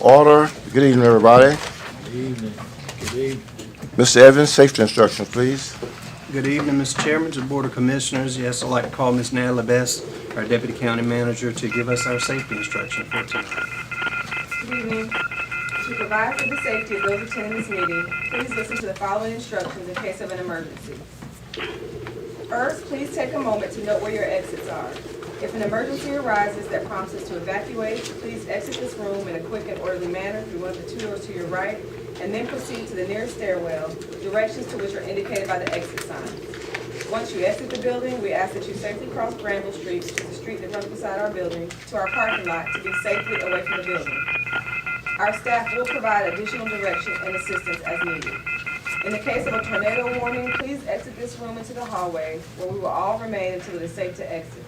Order. Good evening, everybody. Good evening. Good evening. Mr. Evans, safety instructions, please. Good evening, Mr. Chairman, to the Board of Commissioners. Yes, I'd like to call Ms. Natalie Best, our Deputy County Manager, to give us our safety instruction for tonight. Good evening. To provide for the safety of those attending this meeting, please listen to the following instructions in case of an emergency. First, please take a moment to note where your exits are. If an emergency arises that prompts us to evacuate, please exit this room in a quick and orderly manner through one of the two doors to your right, and then proceed to the nearest stairwell, directions to which are indicated by the exit sign. Once you exit the building, we ask that you safely cross Granville Street, which is the street that runs beside our building, to our parking lot to be safely away from the building. Our staff will provide additional direction and assistance as needed. In the case of a tornado warning, please exit this room into the hallway, where we will all remain until it is safe to exit.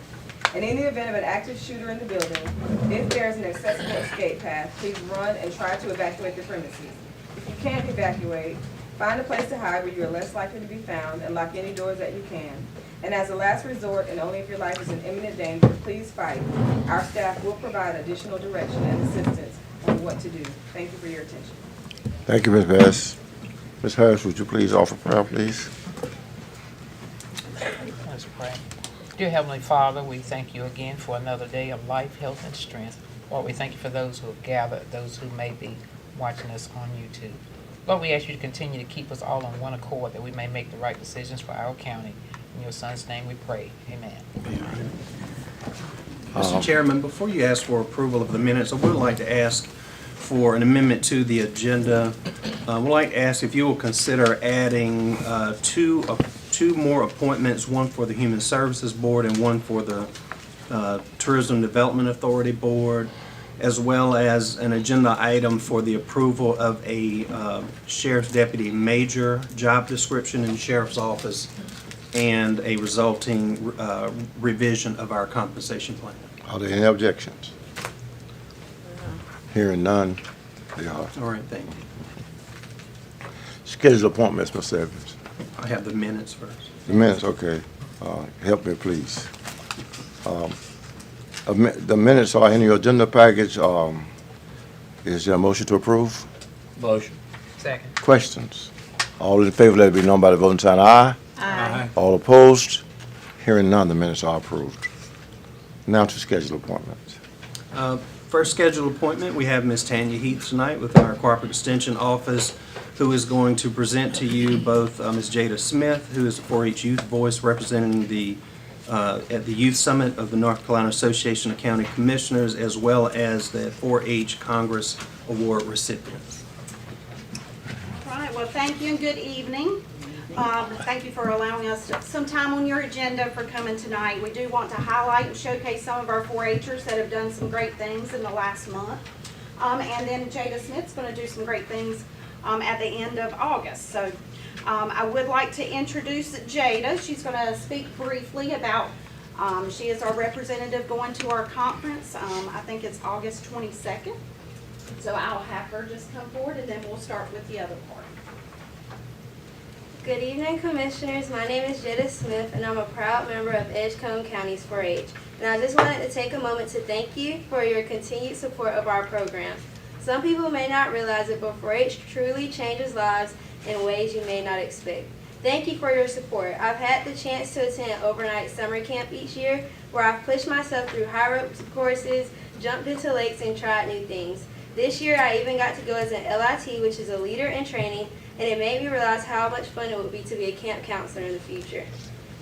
And in the event of an active shooter in the building, if there is an accessible escape path, please run and try to evacuate the premises. If you can't evacuate, find a place to hide where you are less likely to be found and lock any doors that you can. And as a last resort, and only if your life is in imminent danger, please fight. Our staff will provide additional direction and assistance on what to do. Thank you for your attention. Thank you, Ms. Best. Ms. Harris, would you please offer prayer, please? Let's pray. Dear Heavenly Father, we thank you again for another day of life, health, and strength. Lord, we thank you for those who have gathered, those who may be watching us on YouTube. Lord, we ask you to continue to keep us all on one accord that we may make the right decisions for our county. In your Son's name we pray. Amen. Mr. Chairman, before you ask for approval of the minutes, I would like to ask for an amendment to the agenda. We'd like to ask if you will consider adding two more appointments, one for the Human Services Board and one for the Tourism Development Authority Board, as well as an agenda item for the approval of a Sheriff's Deputy Major job description in the Sheriff's Office and a resulting revision of our compensation plan. Are there any objections? Hearing none, they are. All right, thank you. Scheduled appointments, Mr. Evans. I have the minutes first. The minutes, okay. Help me, please. The minutes are in your agenda package. Is there a motion to approve? Motion. Second. Questions? All in favor, let it be known by the voting sign aye. Aye. All opposed? Hearing none, the minutes are approved. Now to scheduled appointments. First scheduled appointment, we have Ms. Tanya Heath tonight with our Cooperative Extension Office, who is going to present to you both Ms. Jada Smith, who is the 4-H Youth Voice representing at the Youth Summit of the North Carolina Association of County Commissioners, as well as the 4-H Congress Award recipients. All right, well, thank you and good evening. Thank you for allowing us some time on your agenda for coming tonight. We do want to highlight and showcase some of our 4-Hers that have done some great things in the last month. And then Jada Smith's going to do some great things at the end of August. So I would like to introduce Jada. She's going to speak briefly about, she is our representative going to our conference. I think it's August 22nd. So I'll have her just come forward and then we'll start with the other part. Good evening, Commissioners. My name is Jada Smith, and I'm a proud member of Edgecombe County's 4-H. And I just wanted to take a moment to thank you for your continued support of our programs. Some people may not realize it, but 4-H truly changes lives in ways you may not expect. Thank you for your support. I've had the chance to attend overnight summer camp each year, where I've pushed myself through high ropes courses, jumped into lakes, and tried new things. This year, I even got to go as an LIT, which is a leader in training, and it made me realize how much fun it would be to be a camp counselor in the future.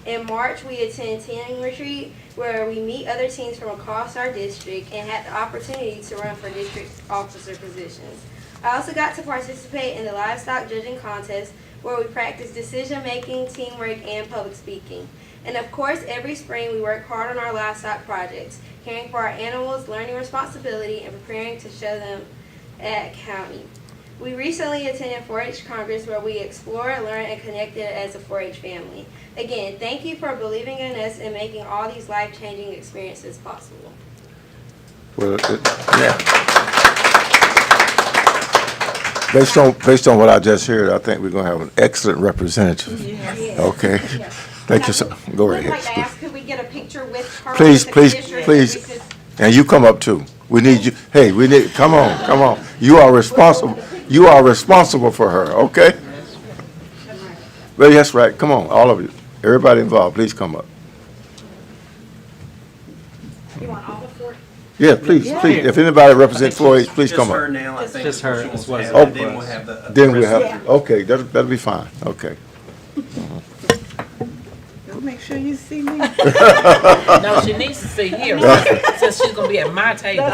In March, we attend Team Retreat, where we meet other teams from across our district and had the opportunity to run for district officer positions. I also got to participate in the livestock judging contest, where we practice decision-making, teamwork, and public speaking. And of course, every spring we work hard on our livestock projects, caring for our animals, learning responsibility, and preparing to show them at county. We recently attended 4-H Congress, where we explored, learned, and connected as a 4-H family. Again, thank you for believing in us and making all these life-changing experiences possible. Well, yeah. Based on what I just heard, I think we're going to have an excellent representative. Yes. Okay. Yes. Thank you. Go right I'd like to ahead. ask, could we get a picture with her? Please, with the please, commissioners, please. that we could- And you come up too. We need you. Hey, come on. You are responsible. You are responsible for her, okay? Well, that's right. Come on, all of you. Everybody involved, please come up. You want all the four? Yeah, please, please. If anybody represents 4-H, please come Just her up. now, I think. Just her, she wants as well to as have it, the Then we'll rest. have the. Then we rest of have, the- okay, that'll be fine, okay. Make sure you see me. No, she needs to sit here since she's gonna be at my table. No.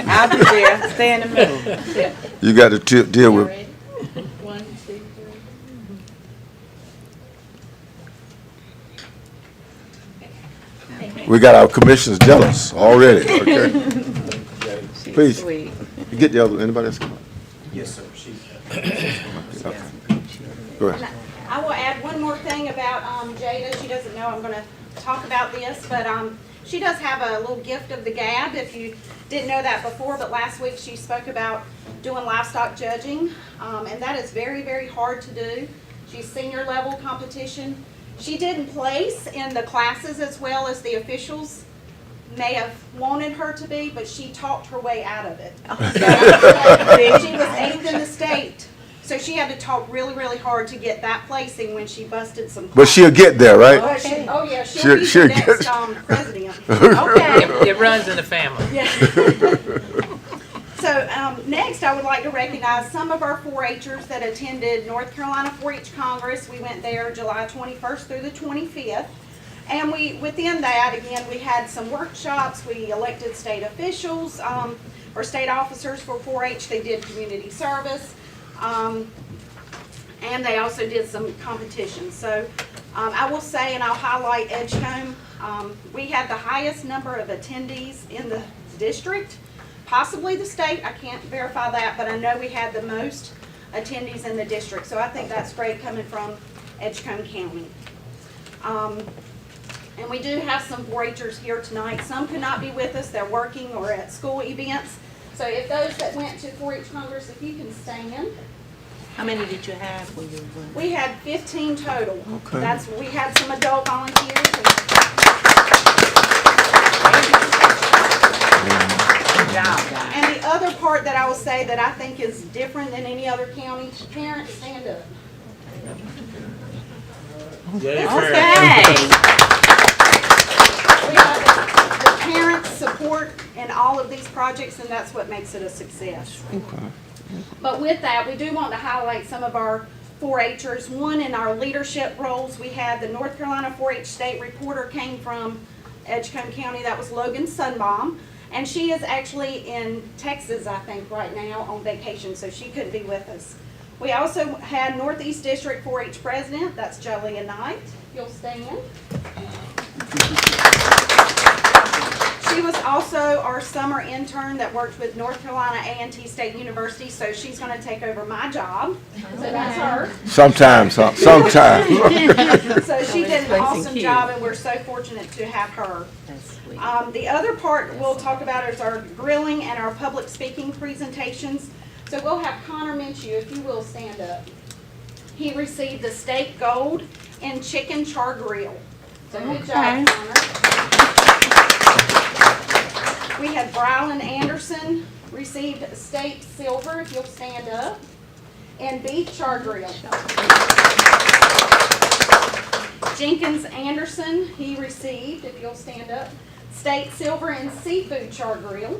I'll be there. Stay in the middle. You got to deal with, One, two, three. we got our commissioners jealous already, okay? Please. Sweet. You get the other, anybody else come up? Yes, sir. She. Okay. Go ahead. I will add one more thing about Jada. She doesn't know I'm going to talk about this, but she does have a little gift of the gab. If you didn't know that before, but last week she spoke about doing livestock judging, and that is very, very hard to do. She's senior level competition. She didn't place in the classes as well as the officials may have wanted her to be, but she talked her way out of it. She was 8th in the state. So she had to talk really, really hard to get that placing when she busted some. But she'll get there, right? Oh, yeah, she'll be She'll the get- next president. Okay. It runs in the family. Yeah. So next, I would like to recognize some of our 4-H'ers that attended North Carolina 4-H Congress. We went there July 21st through the 25th. And within that, again, we had some workshops. We elected state officials or state officers for 4-H. They did community service. And they also did some competitions. So I will say, and I'll highlight Edgecombe, we had the highest number of attendees in the district, possibly the state. I can't verify that, but I know we had the most attendees in the district. So I think that's great coming from Edgecombe County. And we do have some 4-H'ers here tonight. Some could not be with us. They're working or at school events. So if those that went to 4-H Congress, if you can stand. How many did you have when you went? We had 15 total. Okay. We had some adult volunteers. Good job, guys. And the other part that I will say that I think is different than any other county, parents stand up. Okay. We have the parents' support in all of these projects, and that's what makes it a success. But with that, we do want to highlight some of our 4-H'ers. One, in our leadership roles, we had the North Carolina 4-H State Reporter came from Edgecombe County. That was Logan Sunbaum. And she is actually in Texas, I think, right now on vacation, so she couldn't be with us. We also had Northeast District 4-H President. That's Jolea Knight. You'll stand. She was also our summer intern that worked with North Carolina A&T State University, so she's going to take over my job. So that's her. Sometimes. So she did an awesome job, and we're so fortunate to have her. That's sweet. The other part we'll talk about is our grilling and our public speaking presentations. So we'll have Connor Minshew, if you will stand up. He received the state gold in chicken char grill. So good job, Connor. We had Brylan Anderson received state silver, if you'll stand up, and beef char grill. Jenkins Anderson, he received, if you'll stand up, state silver in seafood char grill.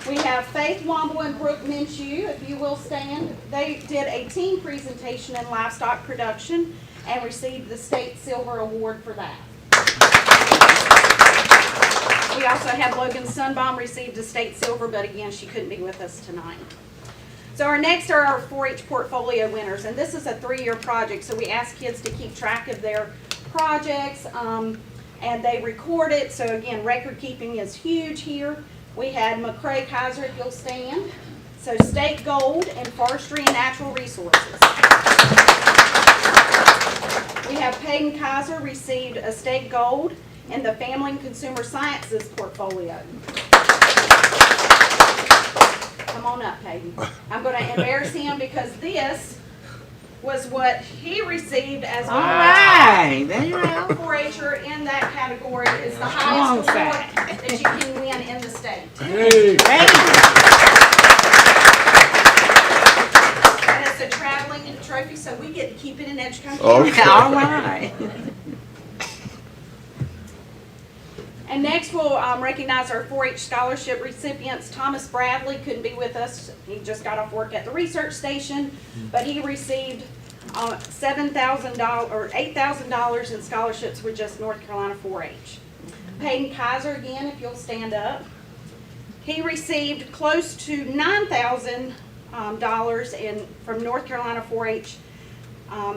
We have Faith Womble and Brooke Minshew, if you will stand. They did a team presentation in livestock production and received the state silver award for that. We also had Logan Sunbaum received a state silver, but again, she couldn't be with us tonight. So our next are our 4-H portfolio winners, and this is a 3-year project, so we ask kids to keep track of their projects, and they record it. So again, record keeping is huge here. We had McCrae Kaiser, if you'll stand. So state gold in forestry and natural resources. We have Peyton Kaiser received a state gold in the family and consumer sciences portfolio. Come on up, Peyton. I'm going to embarrass him because this was what he received as All right, there you go. 4-H'er in that category is the Wrong highest award side. that you can win in the state. Hey. And it's a traveling trophy, so we get to keep it in Edgecombe Okay. County. All right. And next, we'll recognize our 4-H scholarship recipients. Thomas Bradley couldn't be with us. He just got off work at the research station, but he received $7,000 or $8,000 in scholarships with just North Carolina 4-H. Peyton Kaiser, again, if you'll stand up. He received close to $9,000 from North Carolina 4-H,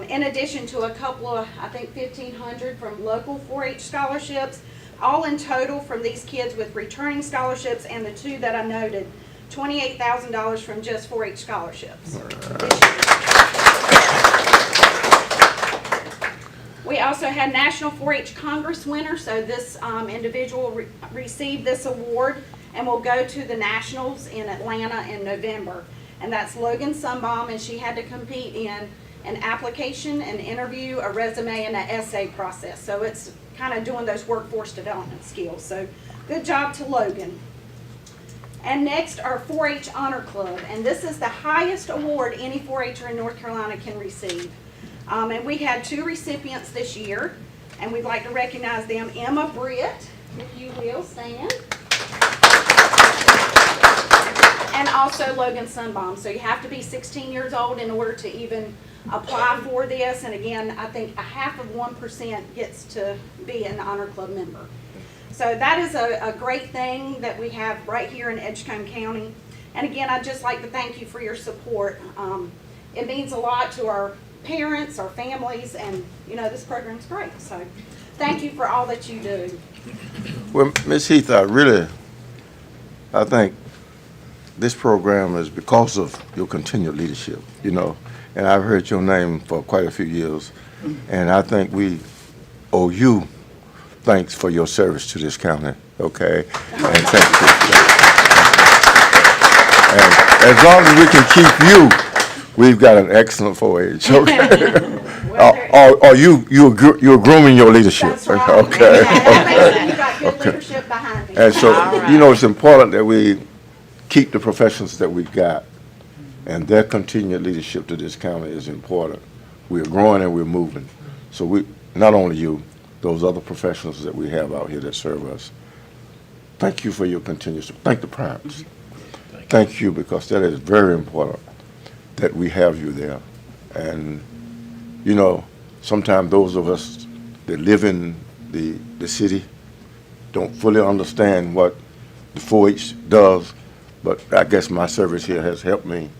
in addition to a couple of, I think, 1,500 from local 4-H scholarships. All in total from these kids with returning scholarships and the two that I noted, $28,000 from just 4-H scholarships. We also had National 4-H Congress winner, so this individual received this award and will go to the Nationals in Atlanta in November. And that's Logan Sunbaum, and she had to compete in an application, an interview, a resume, and an essay process. So it's kind of doing those workforce development skills. So good job to Logan. And next, our 4-H Honor Club. And this is the highest award any 4-H'er in North Carolina can receive. And we had two recipients this year. And we'd like to recognize them. Emma Britt, if you will, stand. And also Logan Sunbaum. So you have to be 16 years old in order to even apply for this. And again, I think 0.5% gets to be an Honor Club member. So that is a great thing that we have right here in Edgecombe County. And again, I'd just like to thank you for your support. It means a lot to our parents, our families, and you know, this program's great. So thank you for all that you do. Well, Ms. Heath, I think this program is because of your continued leadership, you know, and I've heard your name for quite a few years, and I think we owe you thanks for your service to this county, okay? And thank you. And as long as we can keep you, we've got an excellent 4-H, okay? Or you're grooming your leadership, That's right. okay? Yeah, you got good leadership behind you. And so, you know, it's important that we keep the professionals that we've got, and their continued leadership to this county is important. We're growing and we're moving. So we, not only you, those other professionals that we have out here that serve us, thank you for your continued support. Thank the primes. Thank you, because that is very important that we have you there. And, you know, sometimes those of us that live in the city don't fully understand what the 4-H does, but I guess my service here has helped me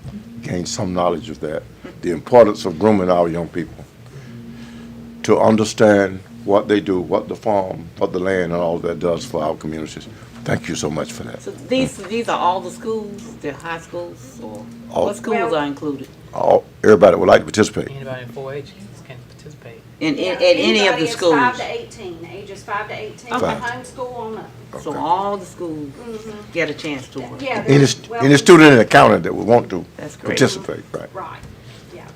gain some knowledge of that, the importance of grooming our young people to understand what they do, what the farm, what the land, and all that does for our communities. Thank you so much for that. So these are all the schools, the high schools, or All- what schools are included? Everybody would like to participate. Anybody in 4-H can participate. At any of Anybody the is schools? 5 to 18, ages 5 to 18, Okay. homeschool on up. So all the schools get a chance to work. Yeah, Any, there's- well, any student in the county that would want to That's great. participate, right? Right, yeah.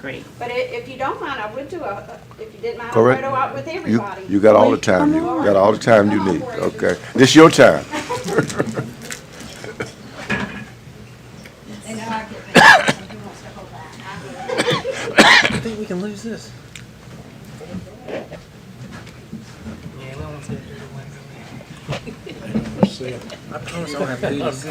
Great. But if you don't mind, I would do if you didn't mind, a Correct. photo op with You, everybody. you got all the time, you got all the time you need, okay? This your time. And then I get back. He wants to hold that. I think we can lose this. Yeah, we don't want to do I promise I don't have to do this.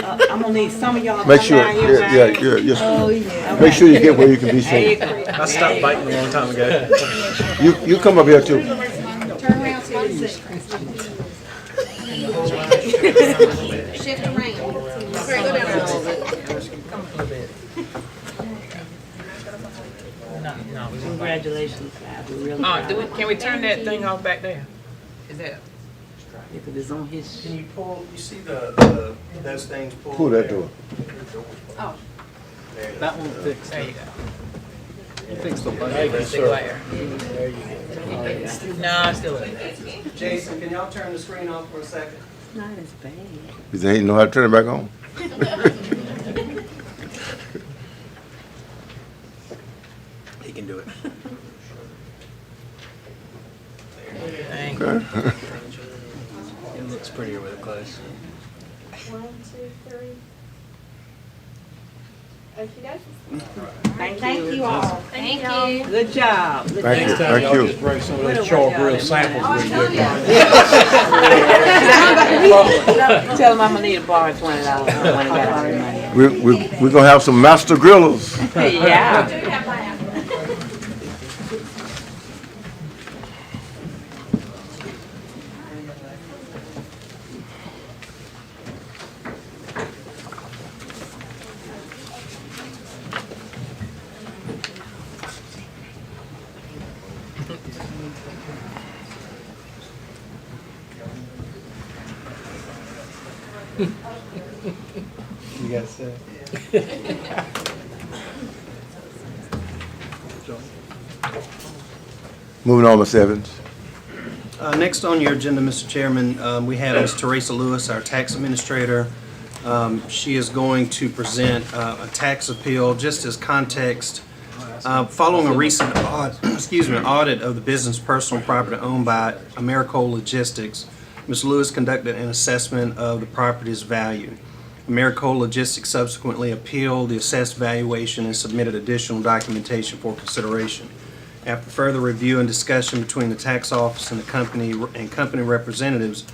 I'm gonna need some of y'all to Make come sure, down here. yeah. Oh, yeah. Make sure you get where you can be seen. I stopped biting a long time ago. You come up here too. Turn around so you can see. Shift around. No, we won't. Congratulations, guys. We're really Oh, proud. can we turn that thing off back there? Is that? If it is on his. Can you pull, you see those things pulled? Pull that door. Oh, That one fixed. There you go. Fix the There you go, the glare. No, I still like that. Jason, can y'all turn the screen off for a second? Not as bad. You think he know how to turn it back on? can do it. Thank you. Okay. It looks prettier with it closed. 1, 2, 3. Okey-dokey. Thank you all. Thank you. Good job. Good Thank you, job. thank you. bring some of those chalk grill samples with you. Tell them I'm gonna need a bar $20 when I got all the money. We're gonna have some master grillers. Yeah. Do have my apple. You got set? Moving on, Ms. Evans. Next on your agenda, Mr. Chairman, we have Ms. Teresa Lewis, our tax administrator. She is going to present a tax appeal. Just as context, following a recent audit of the business personal property owned by Americold Logistics, Ms. Lewis conducted an assessment of the property's value. Americold Logistics subsequently appealed the assessed valuation and submitted additional documentation for consideration. After further review and discussion between the tax office and the company representatives,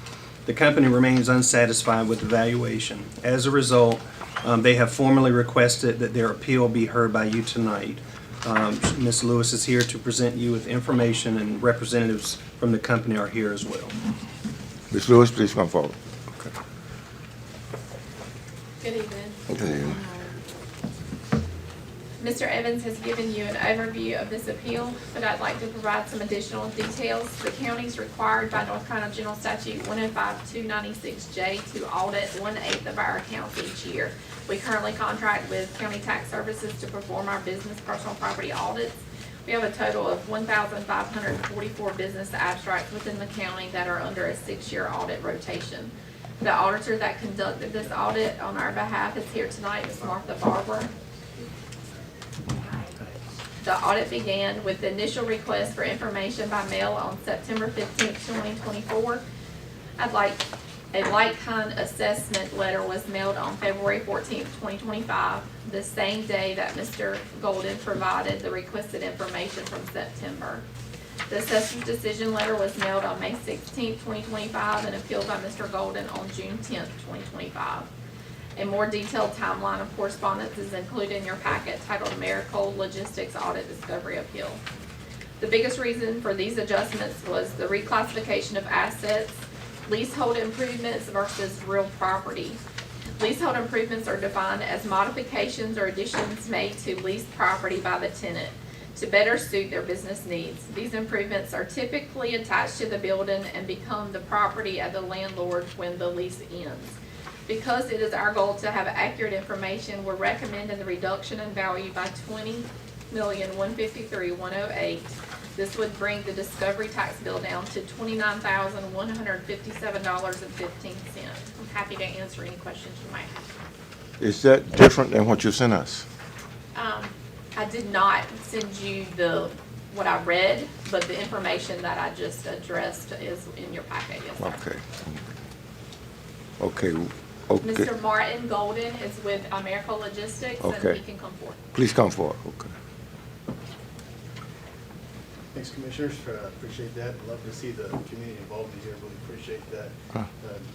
the company remains unsatisfied with the valuation. As a result, they have formally requested that their appeal be heard by you tonight. Ms. Lewis is here to present you with information, and representatives from the company are here as well. Ms. Lewis, please come forward. Good evening. Okay. Mr. Evans has given you an overview of this appeal, but I'd like to provide some additional details. The county is required by North Carolina General Statute 105-296J to audit 1/8 of our accounts each year. We currently contract with County Tax Services to perform our business personal property audits. We have a total of 1,544 business abstracts within the county that are under a 6-year audit rotation. The auditor that conducted this audit on our behalf is here tonight, Ms. Martha Barber. The audit began with the initial request for information by mail on September 15th, 2024. A like-kind assessment letter was mailed on February 14th, 2025, the same day that Mr. Golden provided the requested information from September. The assessor's decision letter was mailed on May 16th, 2025, and appealed by Mr. Golden on June 10th, 2025. A more detailed timeline of correspondence is included in your packet titled Americold Logistics Audit Discovery Appeal. The biggest reason for these adjustments was the reclassification of assets, leasehold improvements versus real property. Leasehold improvements are defined as modifications or additions made to leased property by the tenant to better suit their business needs. These improvements are typically attached to the building and become the property of the landlord when the lease ends. Because it is our goal to have accurate information, we're recommending the reduction in value by $20,153,108. This would bring the discovery tax bill down to $29,157.15. I'm happy to answer any questions you might have. Is that different than what you sent us? I did not send you what I read, but the information that I just addressed is in your packet, yes, sir. Okay. Mr. Martin Golden is with Americold Logistics, and Okay. he can come forward. Please come forward. Okay. Thanks, Commissioners. Appreciate that. Love to see the community involvement here. Really appreciate that.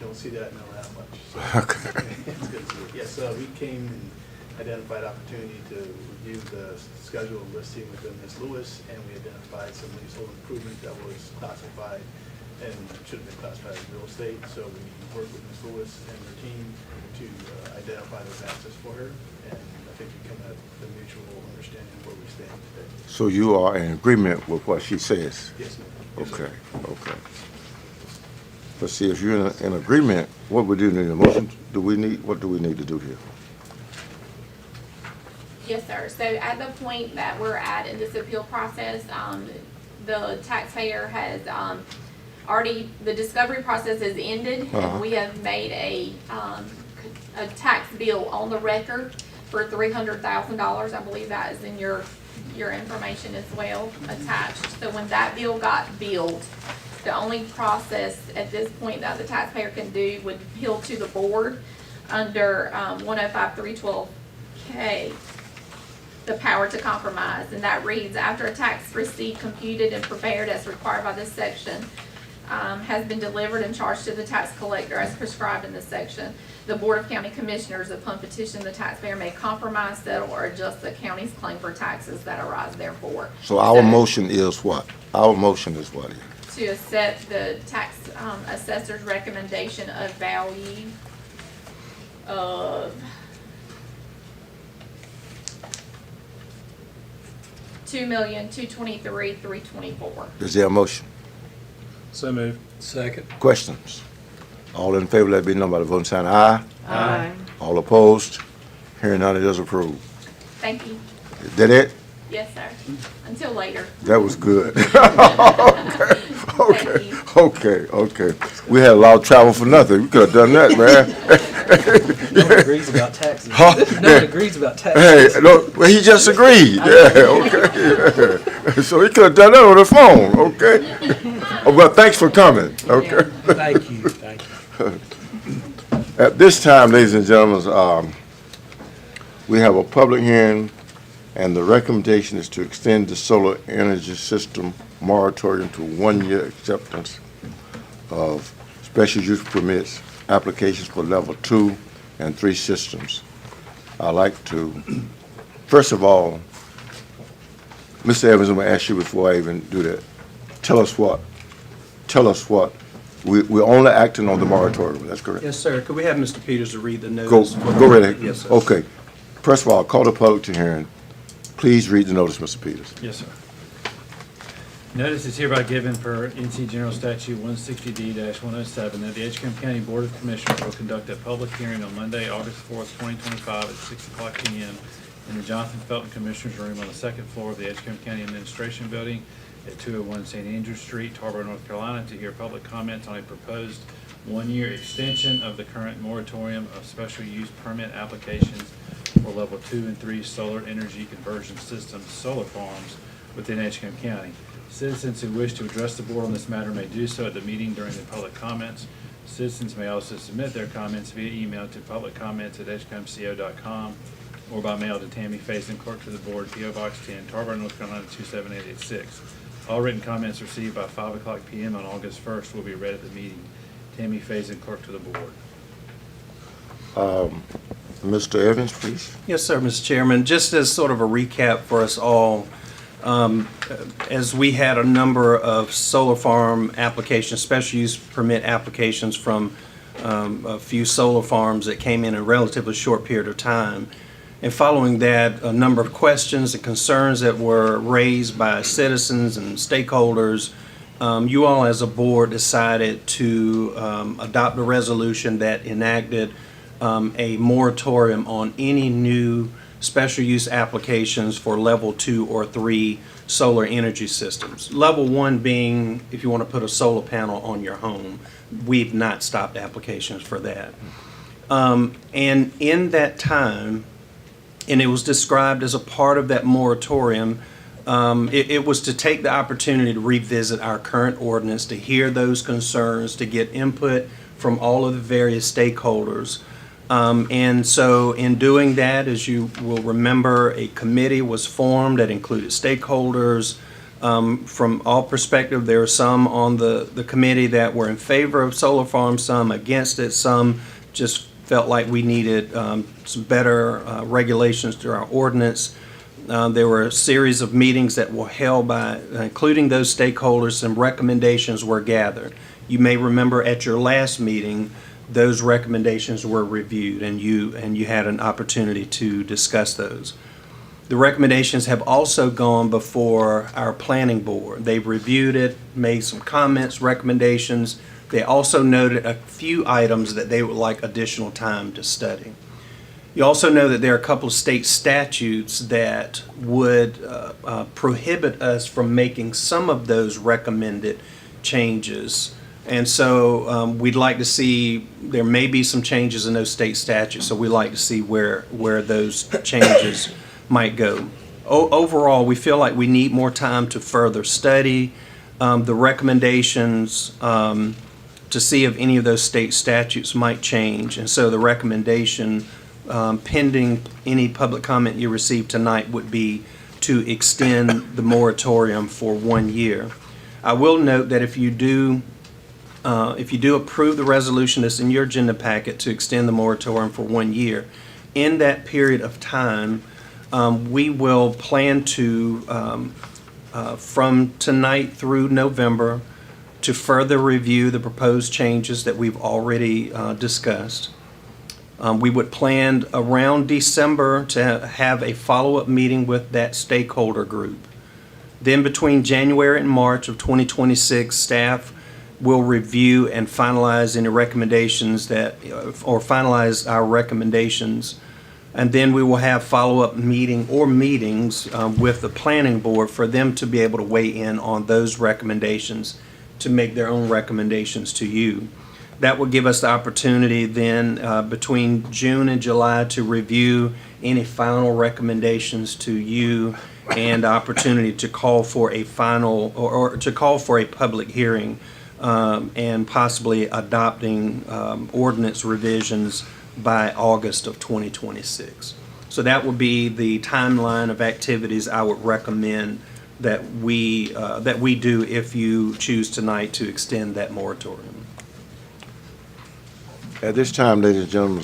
Don't see that now that much. So Okay. it's good to see. Yes, we came and identified opportunity to review the schedule of listing within Ms. Lewis, and we identified some leasehold improvement that was classified and should have been classified as real estate. So we worked with Ms. Lewis and her team to identify those assets for her, and I think we come at the mutual understanding of where we stand today. So you are in agreement with what she says? Yes, ma'am. Yes, sir. Okay. But see, if you're in agreement, what we do need a motion? What do we need to do here? Yes, sir. So at the point that we're at in this appeal process, the taxpayer has the discovery process has ended, and we have made a tax bill on the record for $300,000. I believe that is in your your information as well attached. So when that bill got billed, the only process at this point that the taxpayer can do would appeal to the board under 105.312K, the power to compromise, and that reads, after a tax receipt computed and prepared as required by this section has been delivered and charged to the tax collector as prescribed in this section, the Board of County Commissioners, upon petition, the taxpayer may compromise, settle, or adjust the county's claim for taxes that arise therefore. So our motion is what? Our motion is what? To accept the tax assessor's recommendation of value of $2,223,324. Is there a motion? So moved. Second. Questions? All in favor, let it be known by the voting sign aye. Aye. All opposed? Hearing none, it is approved. Thank you. Is that it? Yes, sir. Until later. That was good. Thank you. Okay. We had a lot of travel for nothing. We could have done that, man. No one agrees about taxes. Huh? No one agrees about Hey, taxes. no, well, he just agreed. Yeah, okay. Yeah. So he could have done that on the phone, okay? Oh, well, thanks for coming, okay? Thank you. At this time, ladies and gentlemen, we have a public hearing, and the recommendation is to extend the solar energy system moratorium to 1-year acceptance of special use permits, applications for level 2 and 3 systems. I'd like to, first of all, Mr. Evans, I'm going to ask you before I even do that. Tell us what. We're only acting on the moratorium, that's correct? Yes, sir. Could we have Mr. Peters to read the Go notice? right ahead. Yes, sir. Okay. First of all, call the public to hearing. Please read the notice, Mr. Peters. Yes, sir. Notice is hereby given per NC General Statute 160D-107 that the Edgecombe County Board of Commissioners will conduct a public hearing on Monday, August 4th, 2025 at 6:00 p.m. in the Jonathan Felton Commissioners Room on the second floor of the Edgecombe County Administration Building at 201 St. Andrews Street, Tarboro, North Carolina, to hear public comments on a proposed 1-year extension of the current moratorium of special use permit applications for level 2 and 3 solar energy conversion systems, solar farms within Edgecombe County. Citizens who wish to address the board on this matter may do so at the meeting during the public comments. Citizens may also submit their comments via email to publiccomments@edgecombeco.com or by mail to Tammy Faison, Clerk to the Board, P.O. Box 10, Tarboro, North Carolina 27886. All written comments received by 5:00 p.m. on August 1st will be read at the meeting. Tammy Faison, Clerk to the Board. Mr. Evans, please. Yes, sir, Mr. Chairman. Just as sort of a recap for us all, as we had a number of solar farm applications, special use permit applications from a few solar farms that came in a relatively short period of time. And following that, a number of questions and concerns that were raised by citizens and stakeholders, you all as a board decided to adopt a resolution that enacted a moratorium on any new special use applications for level 2 or 3 solar energy systems. Level 1 being if you want to put a solar panel on your home. We've not stopped applications for that. And in that time, and it was described as a part of that moratorium, it was to take the opportunity to revisit our current ordinance, to hear those concerns, to get input from all of the various stakeholders. And so in doing that, as you will remember, a committee was formed that included stakeholders. From all perspectives, there were some on the committee that were in favor of solar farms, some against it, some just felt like we needed some better regulations to our ordinance. There were a series of meetings that were held by, including those stakeholders, some recommendations were gathered. You may remember at your last meeting, those recommendations were reviewed and you had an opportunity to discuss those. The recommendations have also gone before our planning board. They've reviewed it, made some comments, recommendations. They also noted a few items that they would like additional time to study. You also know that there are a couple of state statutes that would prohibit us from making some of those recommended changes. And so we'd like to see, there may be some changes in those state statutes, so we'd like to see where those changes might go. overall, we feel like we need more time to further study the recommendations to see if any of those state statutes might change. And so the recommendation, pending any public comment you receive tonight, would be to extend the moratorium for 1 year. I will note that if you do approve the resolution that's in your agenda packet to extend the moratorium for 1 year, in that period of time, we will plan to, from tonight through November, to further review the proposed changes that we've already discussed. We would plan around December to have a follow-up meeting with that stakeholder group. Then between January and March of 2026, staff will review and finalize any recommendations or finalize our recommendations. And then we will have follow-up meetings with the planning board for them to be able to weigh in on those recommendations, to make their own recommendations to you. That will give us the opportunity then between June and July to review any final recommendations to you, and opportunity to call for a final or to call for a public hearing and possibly adopting ordinance revisions by August of 2026. So that would be the timeline of activities I would recommend that we do if you choose tonight to extend that moratorium. At this time, ladies and gentlemen,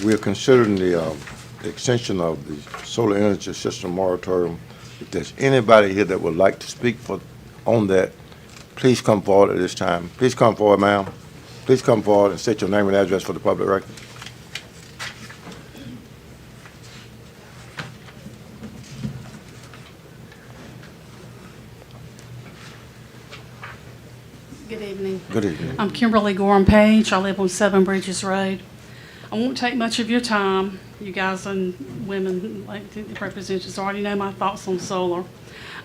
we are considering the extension of the solar energy system moratorium. If there's anybody here that would like to speak on that, please come forward at this time. Please come forward, ma'am. Please come forward and state your name and address for the public record. Good evening. Good evening. I'm Kimberly Gorham Page. I live on Seven Bridges Road. I won't take much of your time. You guys and women, elected representatives, already know my thoughts on solar.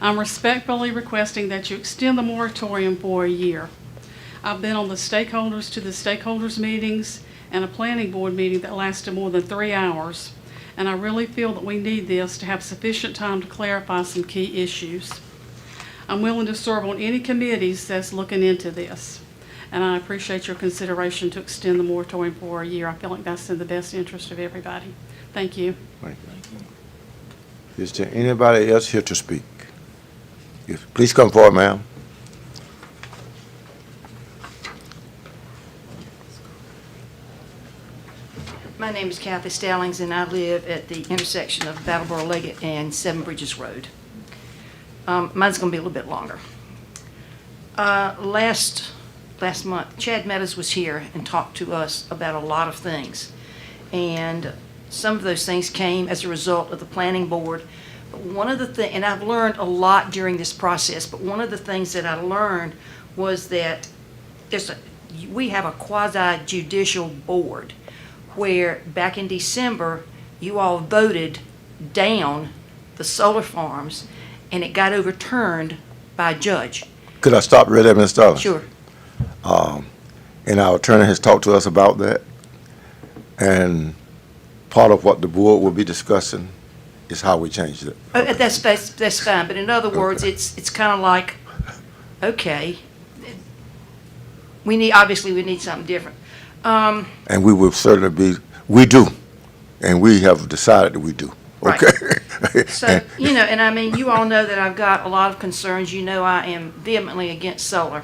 I'm respectfully requesting that you extend the moratorium for a year. I've been on the stakeholders meetings and a planning board meeting that lasted more than 3 hours, and I really feel that we need this to have sufficient time to clarify some key issues. I'm willing to serve on any committees that's looking into this, and I appreciate your consideration to extend the moratorium for a year. I feel like that's in the best interest of everybody. Thank you. Thank you. Is there anybody else here to speak? Yes, please come forward, ma'am. My name is Kathy Stallings, and I live at the intersection of Battleboro Leggett and Seven Bridges Road. Mine's going to be a little bit longer. Last month, Chad Meadows was here and talked to us about a lot of things. And some of those things came as a result of the planning board. But one of the things, and I've learned a lot during this process, but one of the things that I learned was that we have a quasi-judicial board where back in December, you all voted down the solar farms, and it got overturned by a judge. Could I stop right there, Ms. Stallings? Sure. And our attorney has talked to us about that. And part of what the board will be discussing is how we changed it. That's fine, but in other words, it's kind of like, okay, obviously we need something different. And we will certainly we do, and we have decided that we do. Right. Okay. So, and I mean, you all know that I've got a lot of concerns. You know I am vehemently against solar.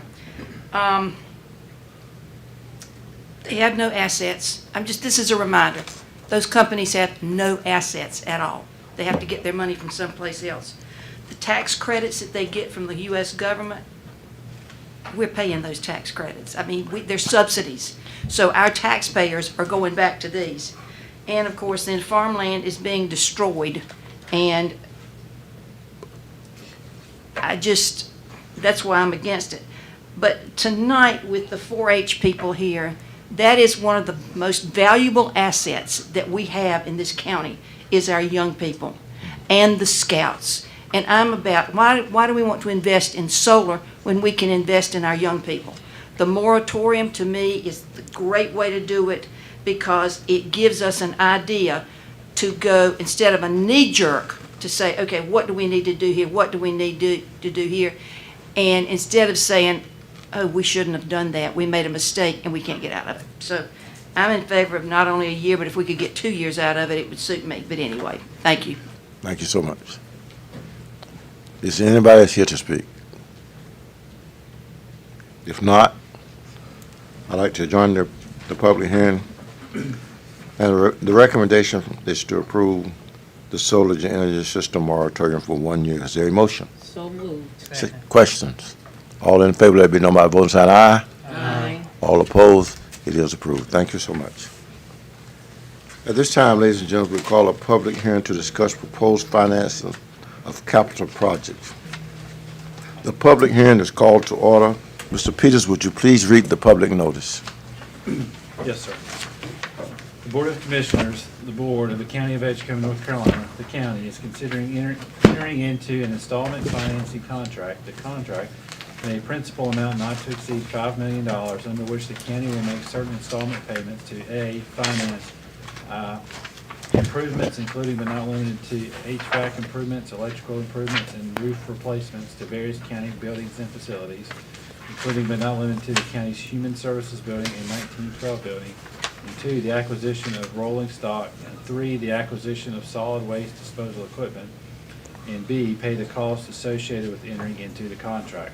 They have no assets. This is a reminder. Those companies have no assets at all. They have to get their money from someplace else. The tax credits that they get from the U.S. government, we're paying those tax credits. I mean, they're subsidies. So our taxpayers are going back to these. And of course, then farmland is being destroyed. And that's why I'm against it. But tonight, with the 4-H people here, that is one of the most valuable assets that we have in this county, is our young people and the scouts. And I'm about, why do we want to invest in solar when we can invest in our young people? The moratorium, to me, is the great way to do it, because it gives us an idea to go, instead of a knee jerk, to say, okay, what do we need to do here? What do we need to do here? And instead of saying, oh, we shouldn't have done that, we made a mistake and we can't get out of it. So I'm in favor of not only a year, but if we could get 2 years out of it, it would suit me. But anyway, thank you. Thank you so much. Is there anybody else here to speak? If not, I'd like to adjourn the public hearing. And the recommendation is to approve the solar energy system moratorium for 1 year. Is there a motion? So moved. Questions? All in favor, let it be known by voting sign aye. Aye. All opposed? It is approved. Thank you so much. At this time, ladies and gentlemen, we call a public hearing to discuss proposed financing of capital projects. The public hearing is called to order. Mr. Peters, would you please read the public notice? Yes, sir. The Board of Commissioners, the Board of the County of Edgecombe, North Carolina, the county is considering entering into an installment financing contract, the contract in a principal amount not to exceed $5 million, under which the county will make certain installment payments to A, finance improvements, including but not limited to HVAC improvements, electrical improvements, and roof replacements to various county buildings and facilities, including but not limited to the county's Human Services Building and 1912 building, and 2, the acquisition of rolling stock, and 3, the acquisition of solid waste disposal equipment, and B, pay the costs associated with entering into the contract.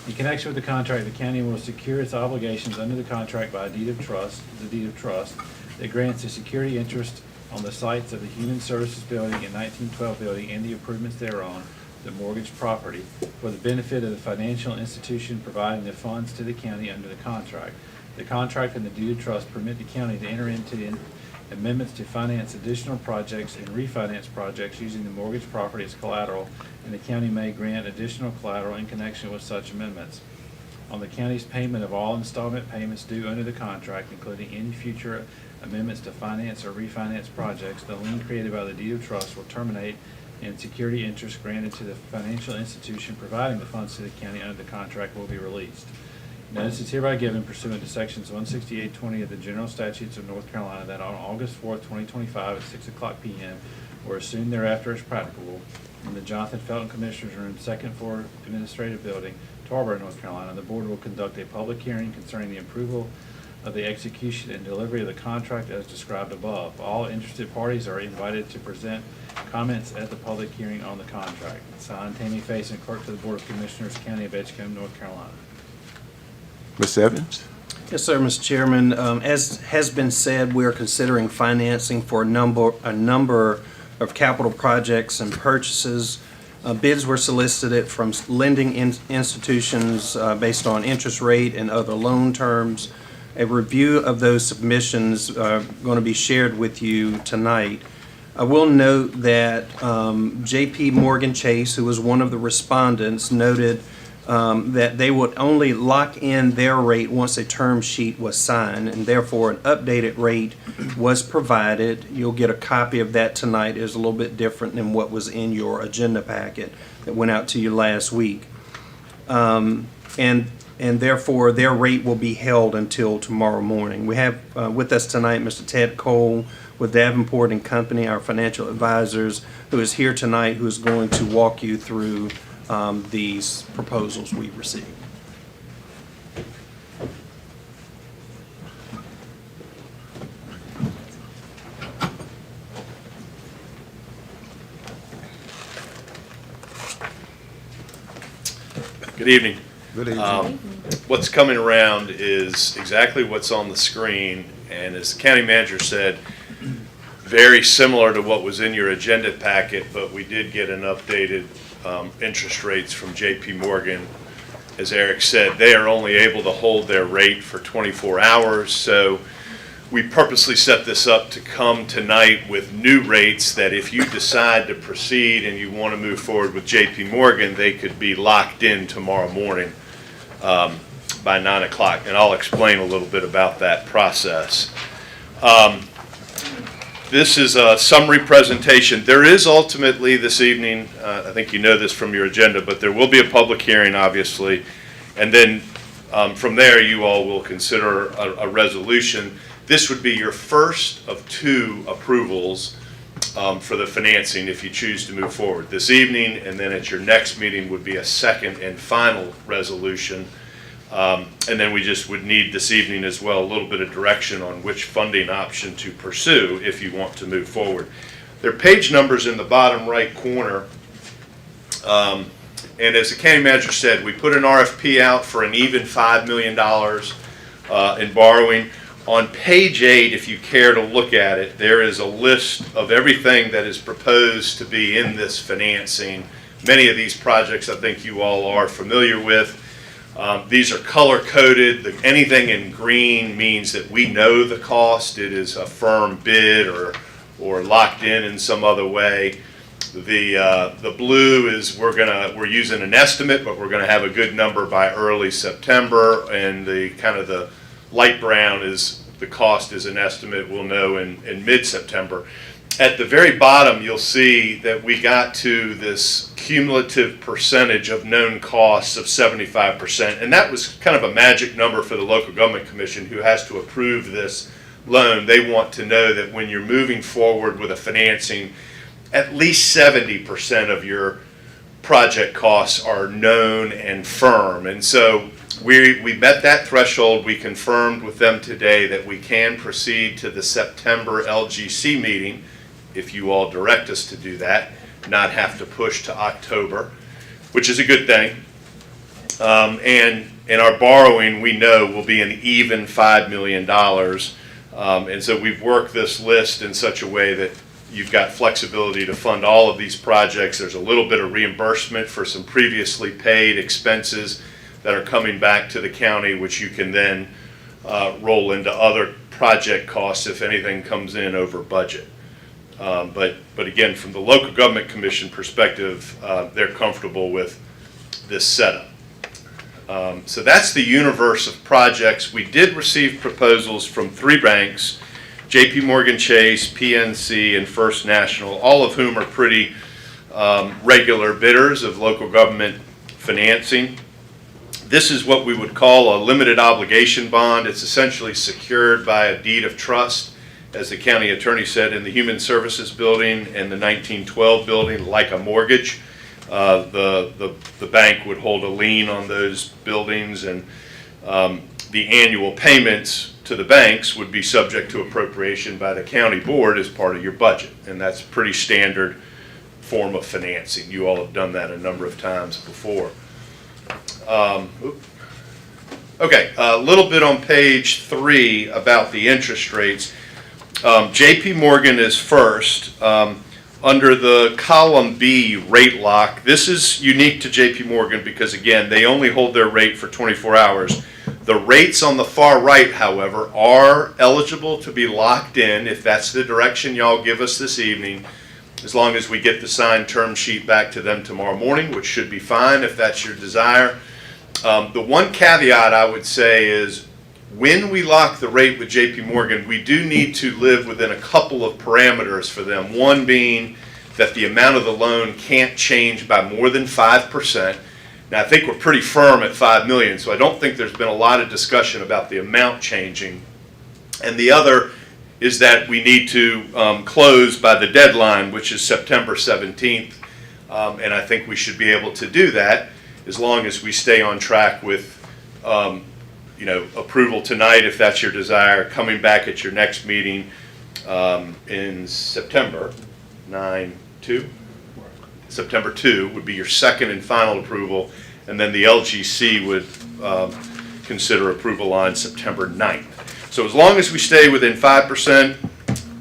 In connection with the contract, the county will secure its obligations under the contract by a deed of trust, that grants a security interest on the sites of the Human Services Building and 1912 building and the improvements thereon, the mortgage property, for the benefit of the financial institution providing the funds to the county under the contract. The contract and the deed of trust permit the county to enter into amendments to finance additional projects and refinance projects using the mortgage property as collateral, and the county may grant additional collateral in connection with such amendments. On the county's payment of all installment payments due under the contract, including any future amendments to finance or refinance projects, the lien created by the deed of trust will terminate, and security interest granted to the financial institution providing the funds to the county under the contract will be released. Notice is hereby given pursuant to sections 16820 of the General Statutes of North Carolina that on August 4th, 2025 at 6:00 p.m. or as soon thereafter as practicable in the Jonathan Felton Commissioners Room, 2nd floor Administrative Building, Tarboro, North Carolina, the board will conduct a public hearing concerning the approval of the execution and delivery of the contract as described above. All interested parties are invited to present comments at the public hearing on the contract. Signed, Tammy Faison, Clerk to the Board of Commissioners, County of Edgecombe, North Carolina. Mr. Evans? Yes, sir, Mr. Chairman. As has been said, we are considering financing for a number of capital projects and purchases. Bids were solicited from lending institutions based on interest rate and other loan terms. A review of those submissions going to be shared with you tonight. I will note that J.P. Morgan Chase, who was one of the respondents, noted that they would only lock in their rate once a term sheet was signed, and therefore an updated rate was provided. You'll get a copy of that tonight. It's a little bit different than what was in your agenda packet that went out to you last week. And therefore their rate will be held until tomorrow morning. We have with us tonight Mr. Ted Cole with Davenport and Company, our financial advisors, who is here tonight, who is going to walk you through these proposals we received. Good evening. Good evening. What's coming around is exactly what's on the screen, and as the county manager said, very similar to what was in your agenda packet, but we did get an updated interest rates from J.P. Morgan. As Eric said, they are only able to hold their rate for 24 hours, so we purposely set this up to come tonight with new rates that if you decide to proceed and you want to move forward with J.P. Morgan, they could be locked in tomorrow morning by 9 o'clock, and I'll explain a little bit about that process. This is a summary presentation. There is ultimately this evening, I think you know this from your agenda, but there will be a public hearing, obviously, and then from there you all will consider a resolution This would be your first of 2 approvals for the financing if you choose to move forward this evening, and then at your next meeting would be a second and final resolution. And then we just would need this evening as well a little bit of direction on which funding option to pursue if you want to move forward. There are page numbers in the bottom right corner. And as the county manager said, we put an RFP out for an even $5 million in borrowing. On page 8, if you care to look at it, there is a list of everything that is proposed to be in this financing. Many of these projects I think you all are familiar with. These are color coded. Anything in green means that we know the cost. It is a firm bid or locked in some other way. The blue is we're using an estimate, but we're gonna have a good number by early September, and the kind of the light brown is the cost is an estimate we'll know in mid-September. At the very bottom, you'll see that we got to this cumulative percentage of known costs of 75%, and that was kind of a magic number for the local government commission who has to approve this loan. They want to know that when you're moving forward with a financing, at least 70% of your project costs are known and firm. And so we met that threshold. We confirmed with them today that we can proceed to the September LGC meeting, if you all direct us to do that, not have to push to October, which is a good thing. And in our borrowing, we know will be an even $5 million. And so we've worked this list in such a way that you've got flexibility to fund all of these projects. There's a little bit of reimbursement for some previously paid expenses that are coming back to the county, which you can then roll into other project costs if anything comes in over budget. But again, from the local government commission perspective, they're comfortable with this setup. So that's the universe of projects. We did receive proposals from 3 banks, JP Morgan Chase, PNC, and First National, all of whom are pretty regular bidders of local government financing. This is what we would call a limited obligation bond. It's essentially secured by a deed of trust, as the county attorney said, in the Human Services Building and the 1912 building, like a mortgage. The bank would hold a lien on those buildings, and the annual payments to the banks would be subject to appropriation by the county board as part of your budget. And that's a pretty standard form of financing. You all have done that a number of times before. Okay, a little bit on page 3 about the interest rates. JP Morgan is first. Under the column B rate lock, this is unique to JP Morgan because, again, they only hold their rate for 24 hours. The rates on the far right, however, are eligible to be locked in if that's the direction y'all give us this evening, as long as we get the signed term sheet back to them tomorrow morning, which should be fine if that's your desire. The one caveat I would say is when we lock the rate with JP Morgan, we do need to live within a couple of parameters for them. One being that the amount of the loan can't change by more than 5%. Now, I think we're pretty firm at $5 million, so I don't think there's been a lot of discussion about the amount changing. And the other is that we need to close by the deadline, which is September 17th. And I think we should be able to do that as long as we stay on track with approval tonight, if that's your desire, coming back at your next meeting in September 9/2. September 2 would be your second and final approval, and then the LGC would consider approval on September 9th. So as long as we stay within 5%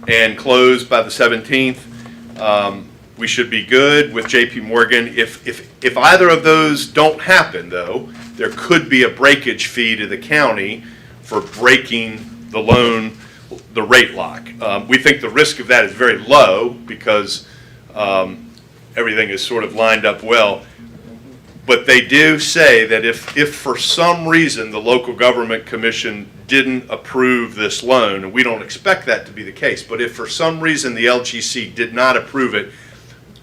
and close by the 17th, we should be good with JP Morgan. If either of those don't happen, though, there could be a breakage fee to the county for breaking the loan, the rate lock. We think the risk of that is very low because everything is sort of lined up well. But they do say that if for some reason the local government commission didn't approve this loan, and we don't expect that to be the case, but if for some reason the LGC did not approve it,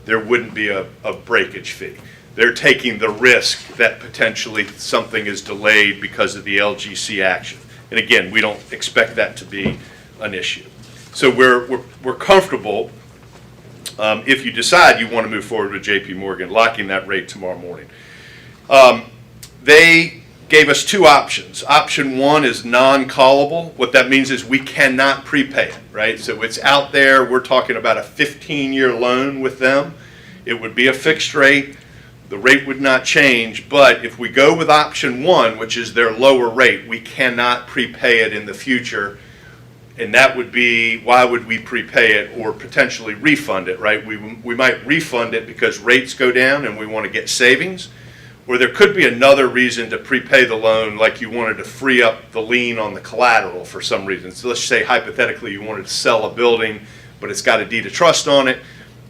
there wouldn't be a breakage fee. They're taking the risk that potentially something is delayed because of the LGC action. And again, we don't expect that to be an issue. So we're comfortable, if you decide you want to move forward with JP Morgan, locking that rate tomorrow morning. They gave us two options. Option one is non-callable. What that means is we cannot prepay it, right? So it's out there. We're talking about a 15-year loan with them. It would be a fixed rate. The rate would not change, but if we go with option one, which is their lower rate, we cannot prepay it in the future. And that would be, why would we prepay it or potentially refund it, right? We might refund it because rates go down and we want to get savings. Or there could be another reason to prepay the loan, like you wanted to free up the lien on the collateral for some reason. So let's say hypothetically you wanted to sell a building, but it's got a deed of trust on it.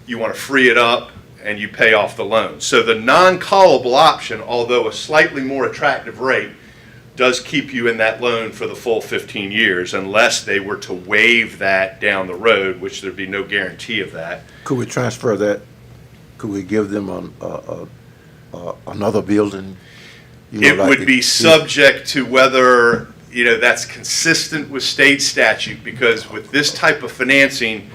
You want to free it up and you pay off the loan. So the non-callable option, although a slightly more attractive rate, does keep you in that loan for the full 15 years unless they were to waive that down the road, which there'd be no guarantee of that. Could we transfer that? Could we give them another building? It would be subject to whether, that's consistent with state statute, because with this type of financing,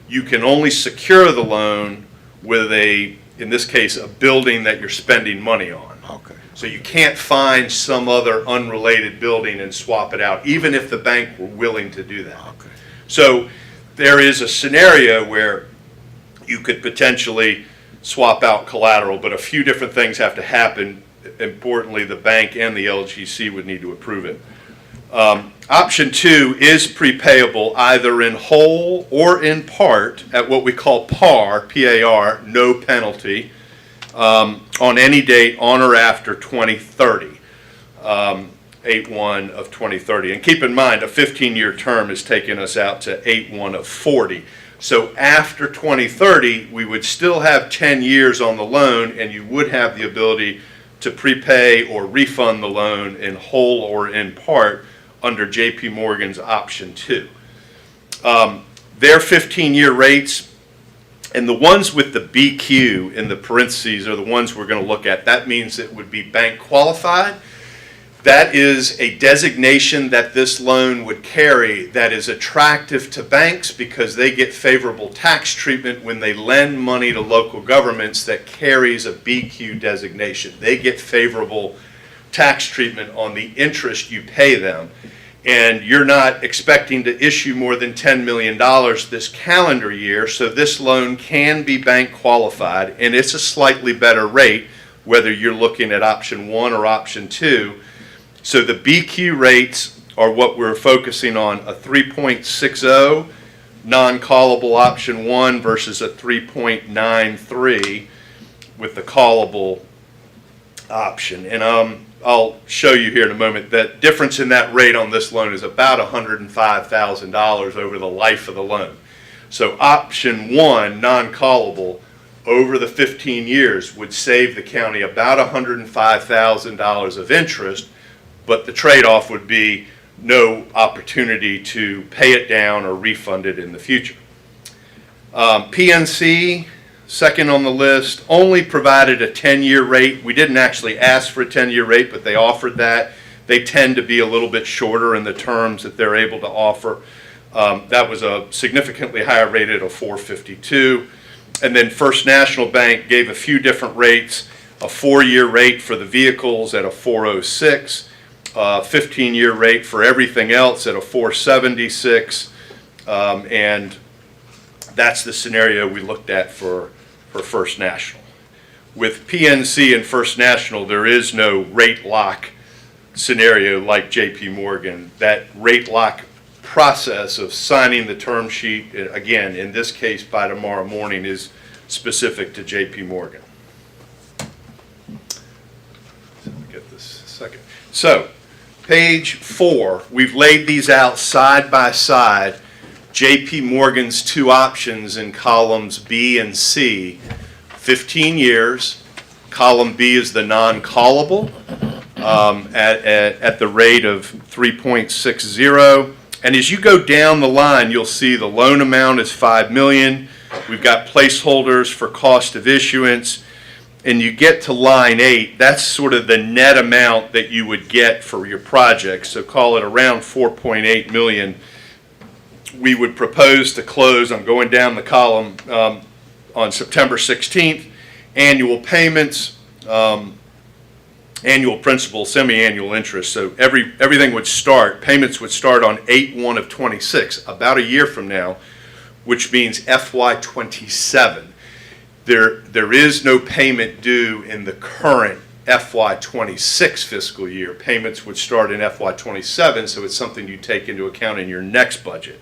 you can only secure the loan with in this case, a building that you're spending money on. Okay. So you can't find some other unrelated building and swap it out, even if the bank were willing to do that. Okay. So there is a scenario where you could potentially swap out collateral, but a few different things have to happen. Importantly, the bank and the LGC would need to approve it. Option two is prepayable either in whole or in part at what we call PAR, P-A-R, no penalty, on any date on or after 2030, 8/1 of 2030. And keep in mind, a 15-year term is taking us out to 8/1 of 40. So after 2030, we would still have 10 years on the loan, and you would have the ability to prepay or refund the loan in whole or in part under JP Morgan's option two. Their 15-year rates, and the ones with the BQ in the parentheses are the ones we're going to look at. That means it would be bank qualified. That is a designation that this loan would carry that is attractive to banks because they get favorable tax treatment when they lend money to local governments that carries a BQ designation. They get favorable tax treatment on the interest you pay them. And you're not expecting to issue more than $10 million this calendar year, so this loan can be bank qualified, and it's a slightly better rate whether you're looking at option one or option two. So the BQ rates are what we're focusing on, a 3.60 non-callable option one versus a 3.93 with the callable option. And I'll show you here in a moment that difference in that rate on this loan is about $105,000 over the life of the loan. So option one, non-callable, over the 15 years would save the county about $105,000 of interest, but the trade-off would be no opportunity to pay it down or refund it in the future. PNC, second on the list, only provided a 10-year rate. We didn't actually ask for a 10-year rate, but they offered that. They tend to be a little bit shorter in the terms that they're able to offer. That was a significantly higher rate at a 4.52. And then First National Bank gave a few different rates, a 4-year rate for the vehicles at a 4.06, 15-year rate for everything else at a 4.76, and that's the scenario we looked at for First National. With PNC and First National, there is no rate lock scenario like JP Morgan. That rate lock process of signing the term sheet, again, in this case by tomorrow morning, is specific to JP Morgan. Let me get this a second. So, page 4, we've laid these out side by side. JP Morgan's two options in columns B and C, 15 years. Column B is the non-callable at the rate of 3.60. And as you go down the line, you'll see the loan amount is $5 million. We've got placeholders for cost of issuance. And you get to line 8, that's sort of the net amount that you would get for your project. So call it around $4.8 million we would propose to close, I'm going down the column, on September 16th. Annual payments, annual principal, semi-annual interest. So everything would start, payments would start on 8/1 of '26, about a year from now, which means FY '27. There is no payment due in the current FY '26 fiscal year. Payments would start in FY '27, so it's something you take into account in your next budget.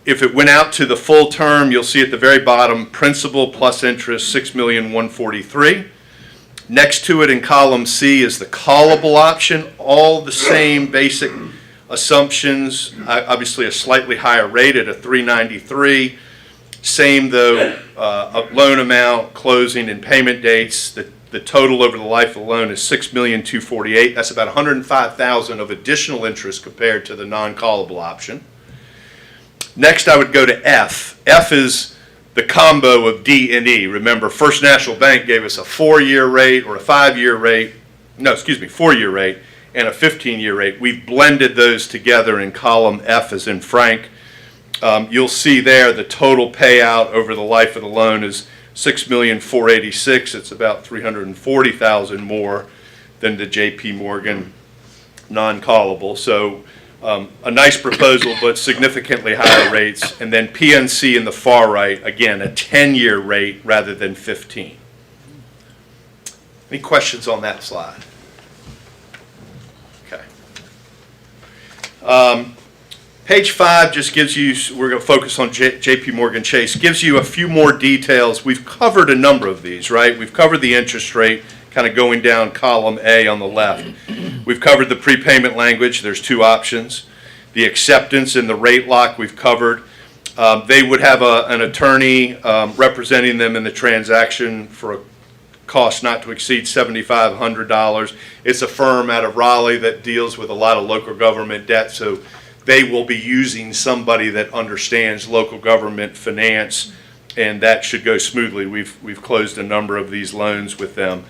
If it went out to the full term, you'll see at the very bottom, principal plus interest, $6,143,000. Next to it in column C is the callable option, all the same basic assumptions, obviously a slightly higher rate at a 393. Same though, loan amount, closing and payment dates. The total over the life of the loan is $6,248,000. That's about $105,000 of additional interest compared to the non-callable option. Next, I would go to F. F is the combo of D and E. Remember, First National Bank gave us a 4-year rate or a 5-year rate, 4-year rate and a 15-year rate. We've blended those together in column F as in Frank. You'll see there the total payout over the life of the loan is $6,486,000. It's about $340,000 more than the J.P. Morgan non-callable. So a nice proposal, but significantly higher rates. And then PNC in the far right, again, a 10-year rate rather than 15. Any questions on that slide? Okay. Page 5 just gives you, we're going to focus on J.P. Morgan Chase, gives you a few more details. We've covered a number of these, right? We've covered the interest rate, kind of going down column A on the left. We've covered the prepayment language. There's 2 options. The acceptance and the rate lock we've covered. They would have an attorney representing them in the transaction for a cost not to exceed $7,500. It's a firm out of Raleigh that deals with a lot of local government debt, so they will be using somebody that understands local government finance, and that should go smoothly. We've closed a number of these loans with them.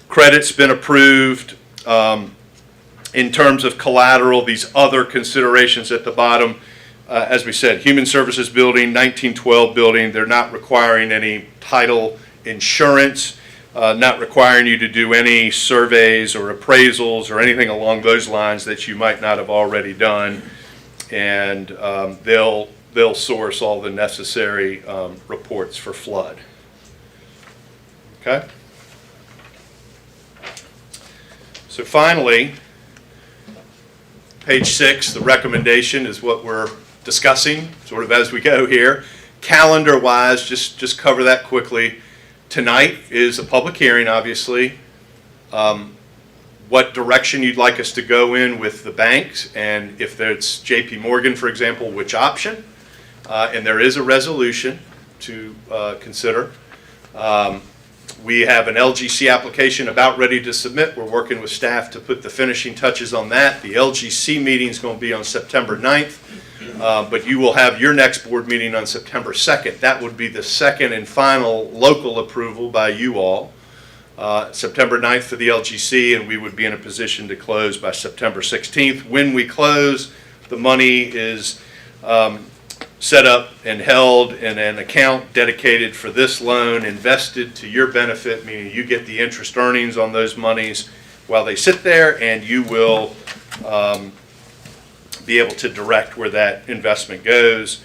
Credit's been approved. In terms of collateral, these other considerations at the bottom, as we said, Human Services Building, 1912 building, they're not requiring any title insurance, not requiring you to do any surveys or appraisals or anything along those lines that you might not have already done. And they'll source all the necessary reports for flood. Okay? So finally, page 6, the recommendation is what we're discussing sort of as we go here. Calendar-wise, just cover that quickly. Tonight is a public hearing, obviously. What direction you'd like us to go in with the banks, and if it's J.P. Morgan, for example, which option. And there is a resolution to consider. We have an LGC application about ready to submit. We're working with staff to put the finishing touches on that. The LGC meeting is going to be on September 9th, but you will have your next board meeting on September 2nd. That would be the second and final local approval by you all. September 9th for the LGC, and we would be in a position to close by September 16th. When we close, the money is set up and held in an account dedicated for this loan, invested to your benefit, meaning you get the interest earnings on those monies while they sit there, and you will be able to direct where that investment goes.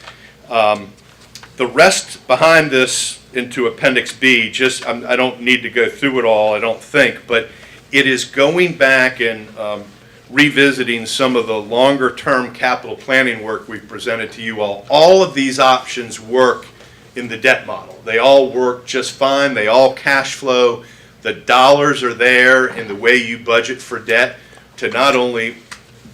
The rest behind this into Appendix B, I don't need to go through it all, I don't think, but it is going back and revisiting some of the longer term capital planning work we've presented to you all. All of these options work in the debt model. They all work just fine. They all cash flow. The dollars are there in the way you budget for debt to not only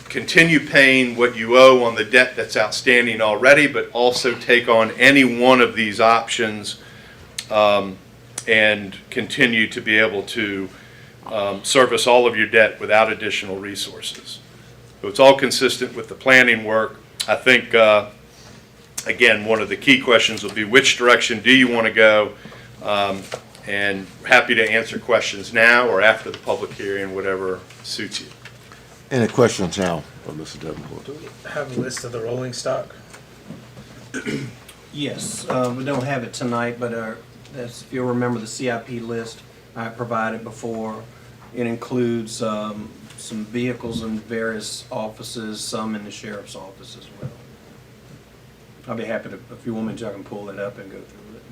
continue paying what you owe on the debt that's outstanding already, but also take on any one of these options and continue to be able to service all of your debt without additional resources. So it's all consistent with the planning work. I think, again, one of the key questions will be which direction do you want to go? And happy to answer questions now or after the public hearing, whatever suits you. Any questions now for Mr. Davenport? Have a list of the rolling stock? Yes, we don't have it tonight, but if you'll remember the CIP list I provided before, it includes some vehicles in various offices, some in the sheriff's office as well. I'll be happy to, if you want me to, I can pull it up and go through it.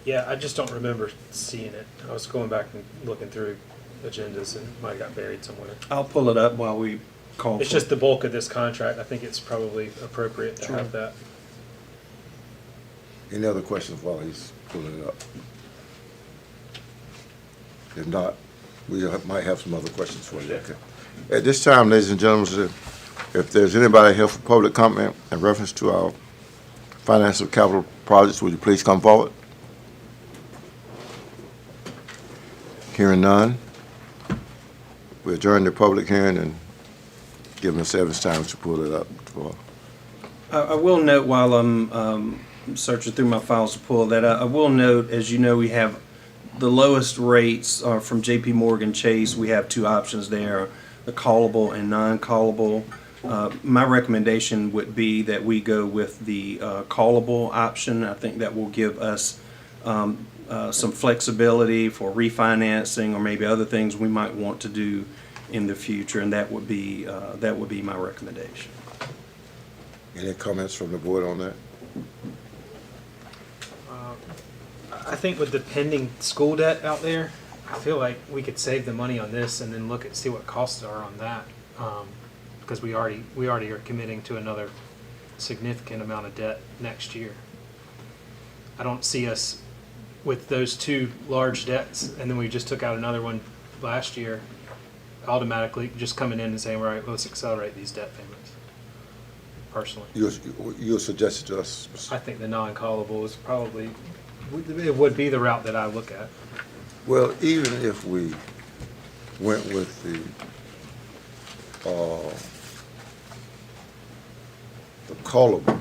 Yeah, I just don't remember seeing it. I was going back and looking through agendas and it might have got buried somewhere. I'll pull it up while we call. It's just the bulk of this contract. I think it's probably appropriate to have that. Any other questions while he's pulling it up? If not, we might have some other questions for you. Okay. At this time, ladies and gentlemen, if there's anybody here for public comment in reference to our financial capital projects, would you please come forward? Hearing none, we adjourn the public hearing and give Ms. Evans time to pull it up. I will note while I'm searching through my files to pull that, I will note, as you know, we have the lowest rates are from JP Morgan Chase. We have two options there, the callable and non-callable. My recommendation would be that we go with the callable option. I think that will give us some flexibility for refinancing or maybe other things we might want to do in the future, and that would be my recommendation. Any comments from the board on that? I think with the pending school debt out there, I feel like we could save the money on this and then look at see what costs are on that, because we already are committing to another significant amount of debt next year. I don't see us with those two large debts, and then we just took out another one last year, automatically just coming in and saying, all right, well, let's accelerate these debt payments. Personally, You suggested to us. I think the non-callable is probably, it would be the route that I look at. Well, even if we went with the callable,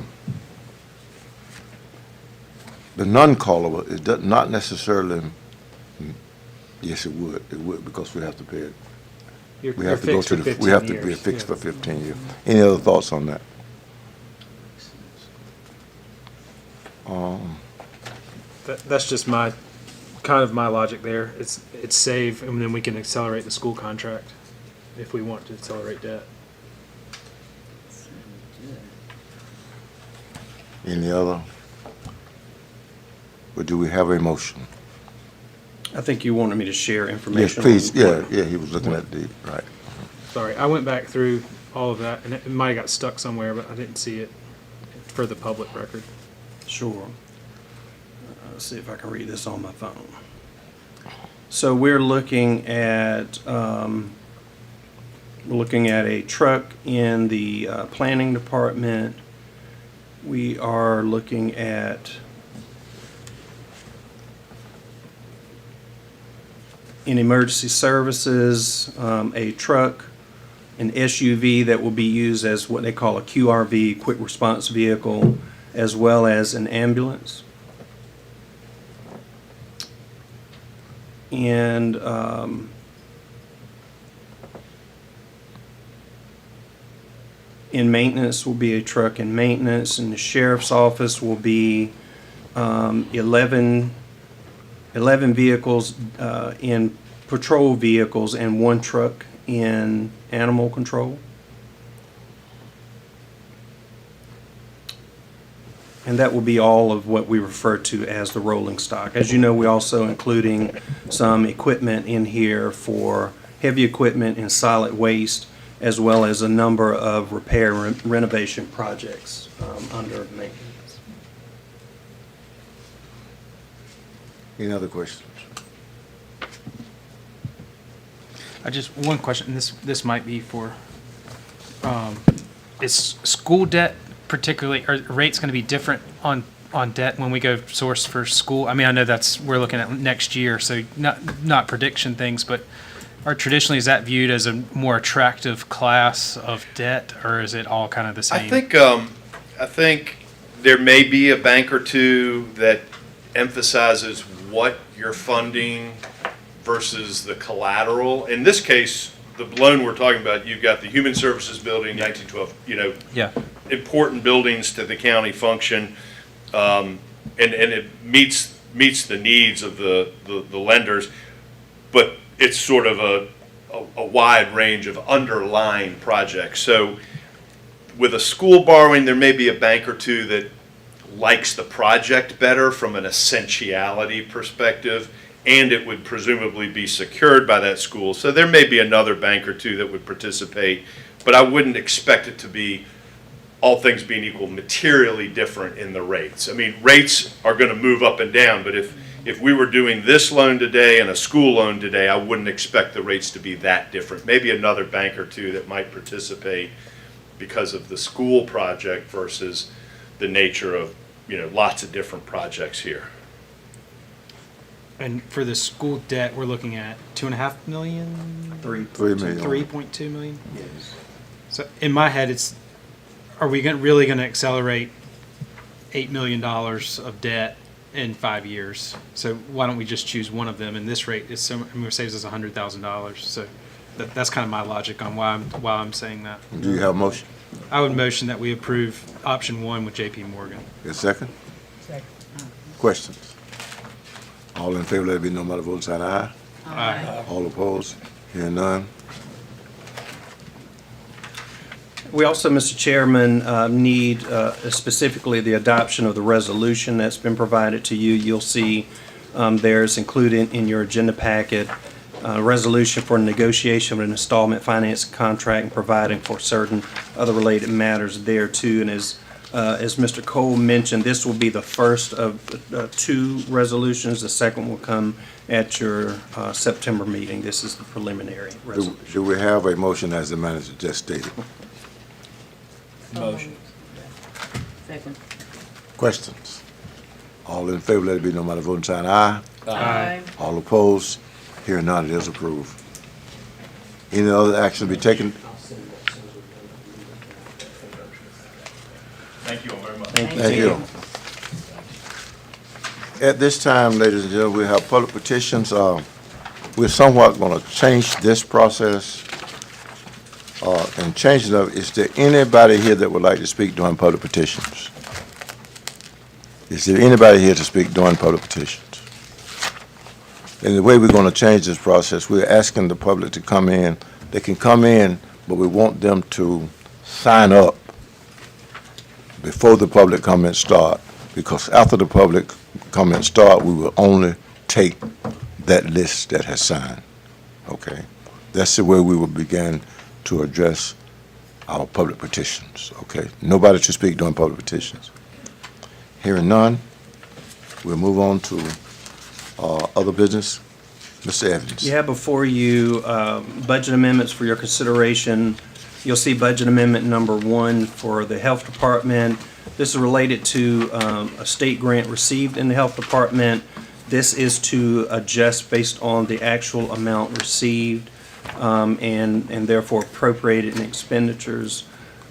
the non-callable, it does not necessarily, yes, it would because we have to pay it. We have to go to the, we have to be fixed for 15 years. Any other thoughts on that? That's just my logic there. It's save, and then we can accelerate the school contract if we want to accelerate debt. Any other? Or do we have a motion? I think you wanted me to share Yes, information. please. Yeah, he was looking at the, right. Sorry, I went back through all of that, and it might have got stuck somewhere, but I didn't see it for the public record. Sure. Let's see if I can read this on my phone. So we're looking at a truck in the planning department. We are looking at in emergency services, a truck, an SUV that will be used as what they call a QRV, quick response vehicle, as well as an ambulance. And in maintenance will be a truck in maintenance. In the sheriff's office will be 11 vehicles in patrol vehicles and one truck in animal control. And that will be all of what we refer to as the rolling stock. As you know, we're also including some equipment in here for heavy equipment and solid waste, as well as a number of repair and renovation projects under maintenance. Any other questions? One question, and this might be for, is school debt particularly, are rates going to be different on debt when we go source for school? I mean, I know we're looking at next year, so not prediction things, but traditionally is that viewed as a more attractive class of debt, or is it all kind of the same? I think there may be a bank or two that emphasizes what you're funding versus the collateral. In this case, the loan we're talking about, you've got the Human Services Building, 1912, Yeah. important buildings to the county function, and it meets the needs of the lenders, but it's sort of a wide range of underlying projects. So with a school borrowing, there may be a bank or two that likes the project better from an essentiality perspective, and it would presumably be secured by that school. So there may be another bank or two that would participate, but I wouldn't expect it to be, all things being equal, materially different in the rates. I mean, rates are going to move up and down, but if we were doing this loan today and a school loan today, I wouldn't expect the rates to be that different. Maybe another bank or two that might participate because of the school project versus the nature of, lots of different projects here. And for the school debt, we're looking at 2.5 million? 3 million. 3.2 million? Yes. So in my head, are we really going to accelerate $8 million of debt in 5 years? So why don't we just choose one of them? And this rate is it saves us $100,000. So that's kind of my logic on why I'm saying that. Do you have a motion? I would motion that we approve option 1 with J.P. Morgan. A second? Second. Questions? All in favor, let it be known by the vote sign aye. Aye. All opposed? Hearing none. We also, Mr. Chairman, need specifically the adoption of the resolution that's been provided to you. You'll see there's included in your agenda packet a resolution for negotiation of an installment finance contract and providing for certain other related matters there too. And as Mr. Cole mentioned, this will be the first of 2 resolutions. The second will come at your September meeting. This is the preliminary resolution. Do we have a motion as the manager just stated? Motion. Second. Questions? All in favor, let it be known by the vote sign aye. Aye. All opposed? Hearing none, it is approved. Any other action to be taken? Thank you all very much. Thank you. At this time, ladies and gentlemen, we have public petitions. We're somewhat going to change this process. And changing of, is there anybody here that would like to speak during public petitions? Is there anybody here to speak during public petitions? And the way we're going to change this process, we're asking the public to come in. They can come in, but we want them to sign up before the public comments start, because after the public comments start, we will only take that list that has signed. Okay? That's the way we will begin to address our public petitions. Okay? Nobody to speak during public petitions. Hearing none, we'll move on to other business. Mr. Evans. You have before you budget amendments for your consideration. You'll see budget amendment number 1 for the Health Department. This is related to a state grant received in the Health Department. This is to adjust based on the actual amount received and therefore appropriated in expenditures.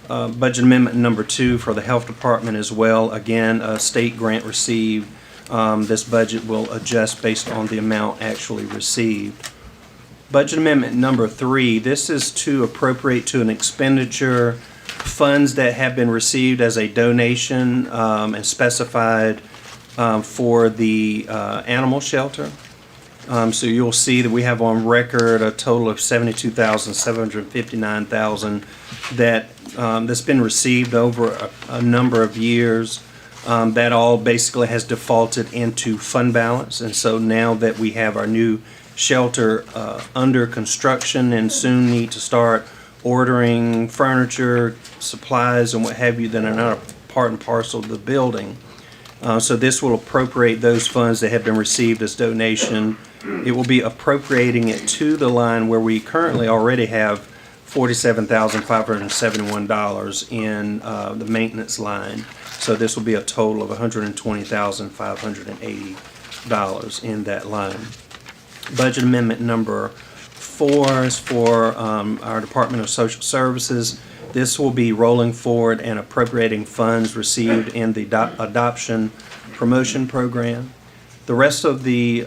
Budget amendment number 2 for the Health Department as well. Again, a state grant received. This budget will adjust based on the amount actually received. Budget amendment number 3, this is to appropriate to an expenditure funds that have been received as a donation and specified for the animal shelter. So you'll see that we have on record a total of $72,759,000 that's been received over a number of years. That all basically has defaulted into fund balance, and so now that we have our new shelter under construction and soon need to start ordering furniture, supplies, and what have you that are not a part and parcel of the building. So this will appropriate those funds that have been received as donation. It will be appropriating it to the line where we currently already have $47,571 in the maintenance line. So this will be a total of $120,580 in that line. Budget amendment number 4 is for our Department of Social Services. This will be rolling forward and appropriating funds received in the adoption promotion program. The rest of the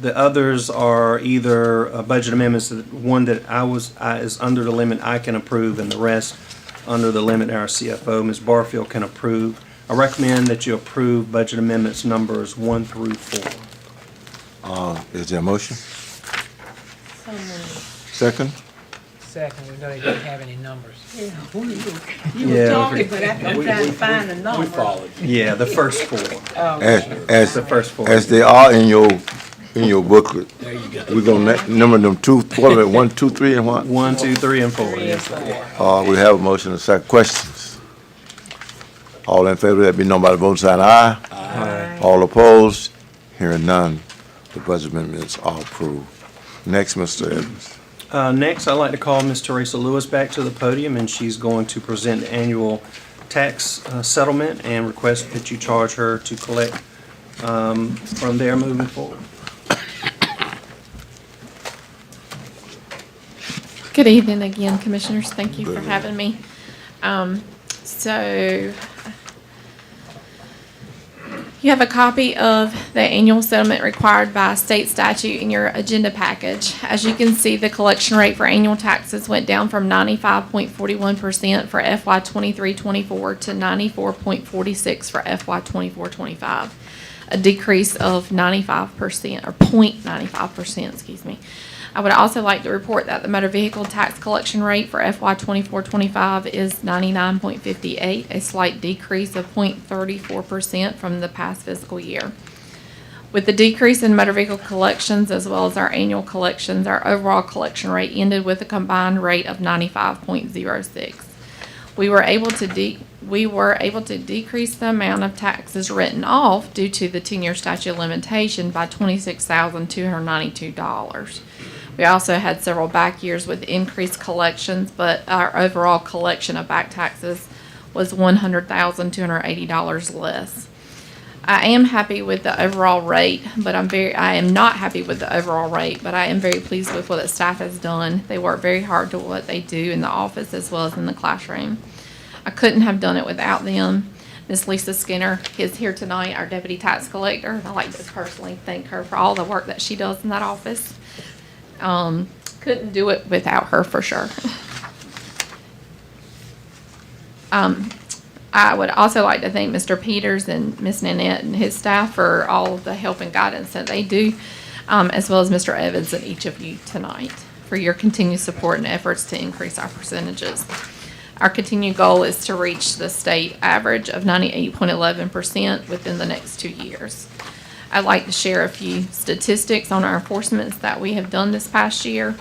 The others are either budget amendments, one that is under the limit I can approve, and the rest under the limit our CFO, Ms. Barfield, can approve. I recommend that you approve budget amendments numbers 1 through 4. Is there a motion? So moved. Second? Second, we know they didn't have any numbers. You Yeah. were talking, but I'm trying to find the number. Yeah, the first 4. Oh, As The first 4. as they are in your booklet. We're gonna number them two, what are they, 1, 2, 3, and what? 1, 2, 3, and 4. three and Yes, sir. four. We have a motion and a second. Questions? All in favor, that be known by the vote sign aye. Aye. All opposed? Hearing none, the budget amendments are approved. Next, Mr. Evans. Next, I'd like to call Ms. Teresa Lewis back to the podium, and she's going to present the annual tax settlement and request that you charge her to collect from there moving forward. Good evening again, Commissioners. Thank you for having me. So you have a copy of the annual settlement required by state statute in your agenda package. As you can see, the collection rate for annual taxes went down from 95.41% for FY 23-24 to 94.46 for FY 24-25, a decrease of 95% or 0.95%, excuse me. I would also like to report that the motor vehicle tax collection rate for FY 24-25 is 99.58, a slight decrease of 0.34% from the past fiscal year. With the decrease in motor vehicle collections as well as our annual collections, our overall collection rate ended with a combined rate of 95.06. We were able to decrease the amount of taxes written off due to the 10-year statute of limitation by $26,292. We also had several back years with increased collections, but our overall collection of back taxes was $100,280 less. I am happy with the overall rate, but I am not happy with the overall rate, but I am very pleased with what the staff has done. They work very hard to what they do in the office as well as in the classroom. I couldn't have done it without them. Miss Lisa Skinner is here tonight, our deputy tax collector, and I'd like to personally thank her for all the work that she does in that office. Couldn't do it without her for sure. I would also like to thank Mr. Peters and Miss Nanette and his staff for all of the help and guidance that they do, as well as Mr. Evans and each of you tonight for your continued support and efforts to increase our percentages. Our continued goal is to reach the state average of 98.11% within the next 2 years. I'd like to share a few statistics on our enforcements that we have done this past year.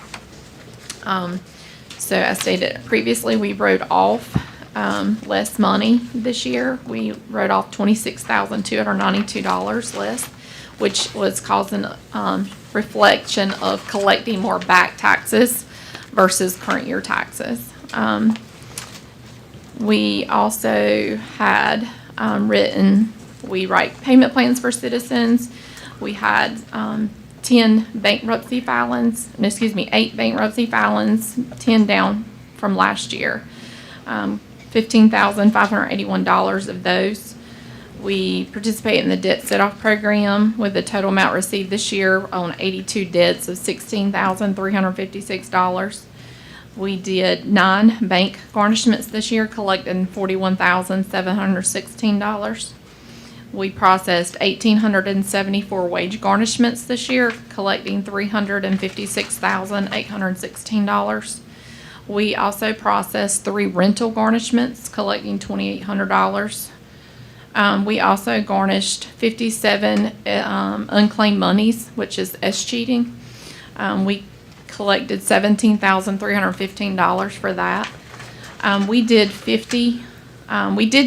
So as stated previously, we wrote off less money this year. We wrote off $26,292 less, which was causing reflection of collecting more back taxes versus current year taxes. We also had we write payment plans for citizens. We had 8 bankruptcy filings, 10 down from last year. $15,581 of those. We participate in the debt set-off program with the total amount received this year on 82 debts of $16,356. We did 9 bank garnishments this year, collecting $41,716. We processed 1,874 wage garnishments this year, collecting $356,816. We also processed 3 rental garnishments, collecting $2,800. We also garnished 57 unclaimed monies, which is cheating. We collected $17,315 for that. We did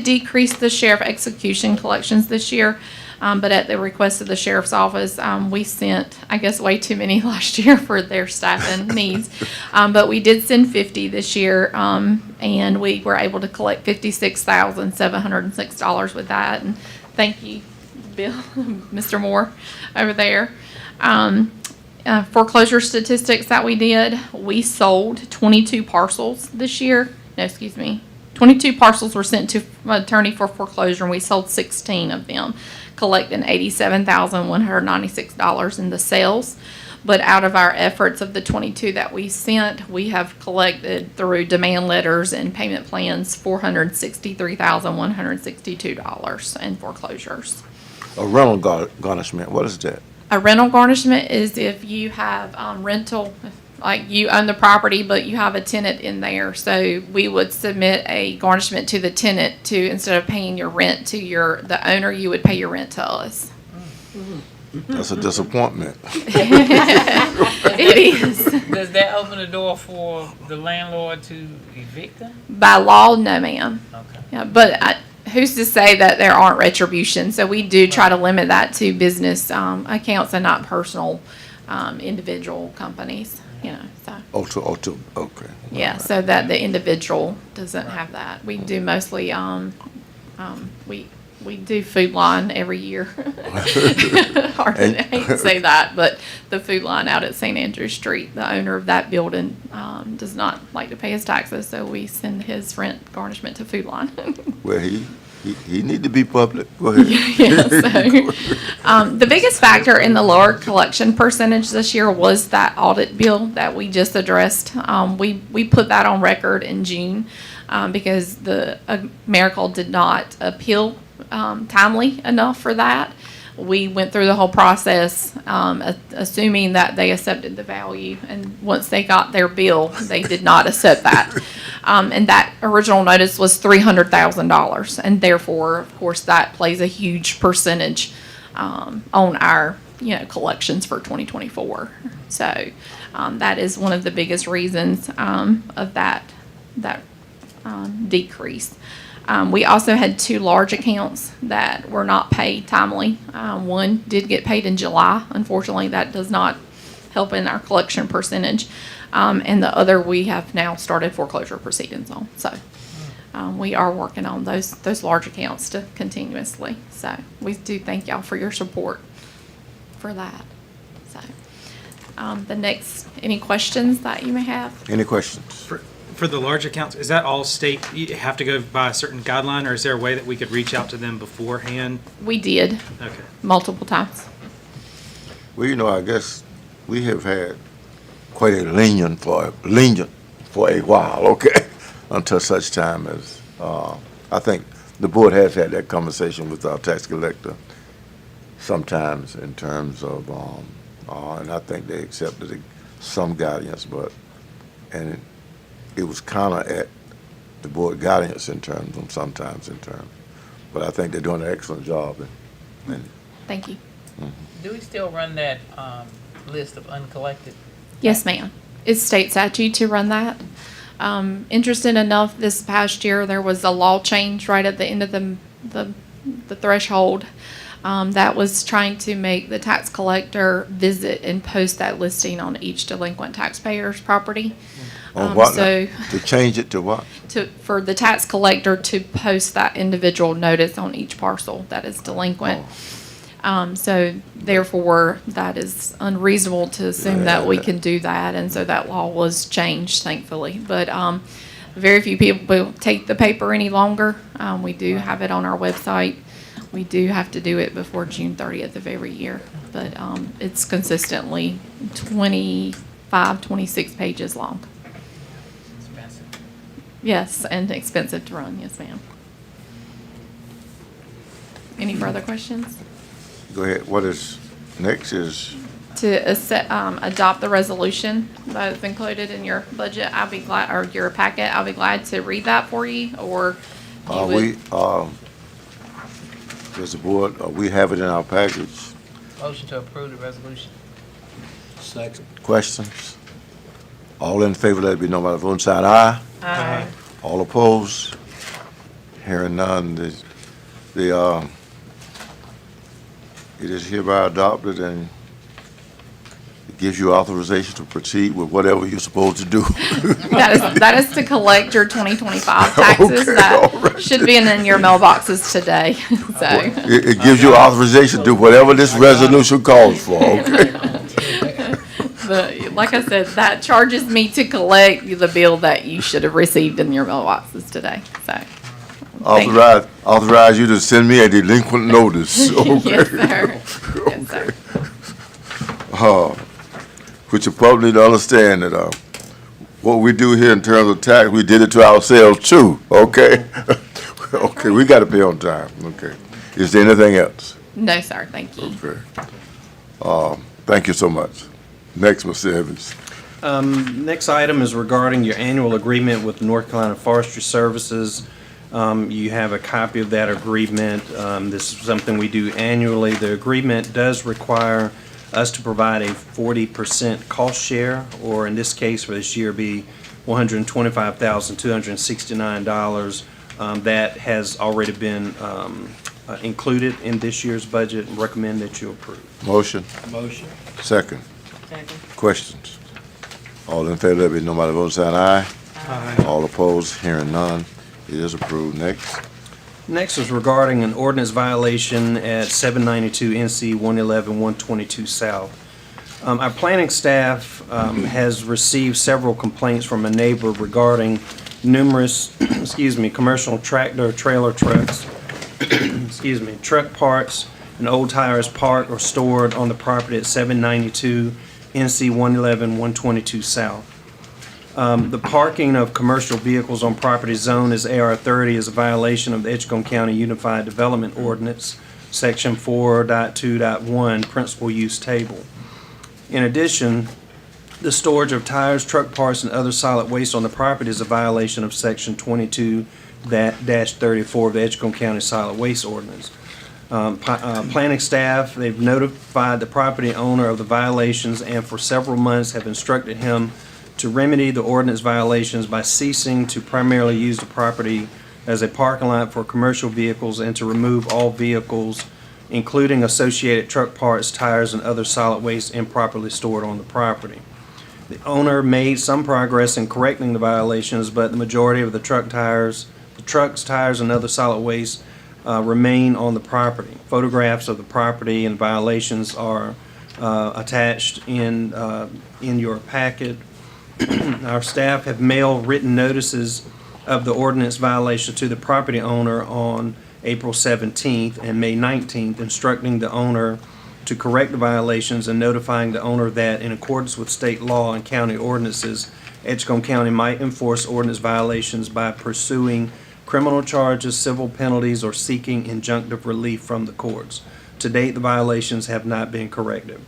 decrease the sheriff execution collections this year, but at the request of the sheriff's office, we sent, I guess, way too many last year for their staffing needs. But we did send 50 this year, and we were able to collect $56,706 with that. And thank you, Bill, Mr. Moore over there. Foreclosure statistics that we did, we sold 22 parcels this year. 22 parcels were sent to an attorney for foreclosure, and we sold 16 of them, collecting $87,196 in the sales. But out of our efforts of the 22 that we sent, we have collected through demand letters and payment plans $463,162 in foreclosures. A rental garnishment, what is that? A rental garnishment is if you have rental, like you own the property, but you have a tenant in there. So we would submit a garnishment to the tenant to, instead of paying your rent to the owner, you would pay your rent to us. That's a disappointment. It is. Does that open the door for the landlord to evict them? By law, no, ma'am. Okay. Yeah, but who's to say that there aren't retributions? So we do try to limit that to business accounts and not personal individual companies. You know, so Okay. yeah, so that the individual doesn't have that. We do mostly we do Food Line every year. Hard to, I hate to say that, but the Food Line out at St. Andrew Street, the owner of that building does not like to pay his taxes, so we send his rent garnishment to Food Line. Well, he need to be public. Go ahead. Yeah, so, the biggest factor in the lower collection percentage this year was that audit bill that we just addressed. We put that on record in June because the Miracle did not appeal timely enough for that. We went through the whole process, assuming that they accepted the value, and once they got their bill, they did not accept that. And that original notice was $300,000, and therefore, of course, that plays a huge percentage on our collections for 2024. So that is one of the biggest reasons of that decrease. We also had 2 large accounts that were not paid timely. One did get paid in July. Unfortunately, that does not help in our collection percentage. And the other we have now started foreclosure proceedings on. So we are working on those large accounts to continuously. So we do thank y'all for your support for that. So any questions that you may have? Any questions? For the large accounts, is that all state, you have to go by a certain guideline, or is there a way that we could reach out to them beforehand? We did. Okay. Multiple times. Well, I guess we have had quite a lenient for a while, okay? Until such time as, I think the board has had that conversation with our tax collector sometimes in terms of, and I think they accepted some guidance, and it was kind of at the board guidance sometimes in terms. But I think they're doing an excellent job. Thank you. Do we still run that list of uncollected? Yes, ma'am. It's state statute to run that. Interesting enough, this past year, there was a law change right at the end of the threshold that was trying to make the tax collector visit and post that listing on each delinquent taxpayer's property. On what? So to change it to what? For the tax collector to post that individual notice on each parcel that is delinquent. So therefore, that is unreasonable to assume that we can do that, and so that law was changed, thankfully. But very few people will take the paper any longer. We do have it on our website. We do have to do it before June 30th of every year, but it's consistently 25, 26 pages long. Expensive. Yes, and expensive to run. Yes, ma'am. Any further questions? Go ahead. What is next is? To adopt the resolution that is included in your budget. I'll be glad, or your packet. I'll be glad to read that for you, or you would. Does the board, we have it in our package. Motion to approve the resolution. Second. Questions? All in favor, let it be known by the voting sign aye. Aye. All opposed? Hearing none, it is hereby adopted, and it gives you authorization to proceed with whatever you're supposed to do. That is to collect your 2025 taxes. Okay, That all right. should be in your mailboxes today. So, It gives you authorization to do whatever this resolution calls for, okay? but like I said, that charges me to collect the bill that you should have received in your mailboxes today. So, authorize you to send me a delinquent notice. Okay. Yes, sir. Yes, sir. Which you probably need to understand that, what we do here in terms of tax, we did it to ourselves too, okay? Okay, we gotta pay on time, okay. Is there anything else? No, sir. Thank you. Okay. Thank you so much. Next, Mr. Evans. Next item is regarding your annual agreement with North Carolina Forestry Services. You have a copy of that agreement. This is something we do annually. The agreement does require us to provide a 40% cost share, or in this case for this year be $125,269. That has already been included in this year's budget and recommend that you approve. Motion? Motion. Second. Second. Questions? All in favor, let it be known by the vote sign aye. Aye. All opposed, hearing none, it is approved. Next. Next is regarding an ordinance violation at 792 NC 111-122 South. Our planning staff has received several complaints from a neighbor regarding numerous, commercial tractor trailer trucks, truck parts and old tires parked or stored on the property at 792 NC 111-122 South. The parking of commercial vehicles on property zoned as AR 30 is a violation of the Edgecombe County Unified Development Ordinance, Section 4.2.1, Principal Use Table. In addition, the storage of tires, truck parts, and other solid waste on the property is a violation of Section 22-34 of the Edgecombe County Solid Waste Ordinance. Planning staff, they've notified the property owner of the violations and for several months have instructed him to remedy the ordinance violations by ceasing to primarily use the property as a parking lot for commercial vehicles and to remove all vehicles, including associated truck parts, tires, and other solid waste improperly stored on the property. The owner made some progress in correcting the violations, but the majority of the trucks, tires, and other solid waste remain on the property. Photographs of the property and violations are attached in your packet. Our staff have mailed written notices of the ordinance violation to the property owner on April 17th and May 19th, instructing the owner to correct the violations and notifying the owner that in accordance with state law and county ordinances, Edgecombe County might enforce ordinance violations by pursuing criminal charges, civil penalties, or seeking injunctive relief from the courts. To date, the violations have not been corrected.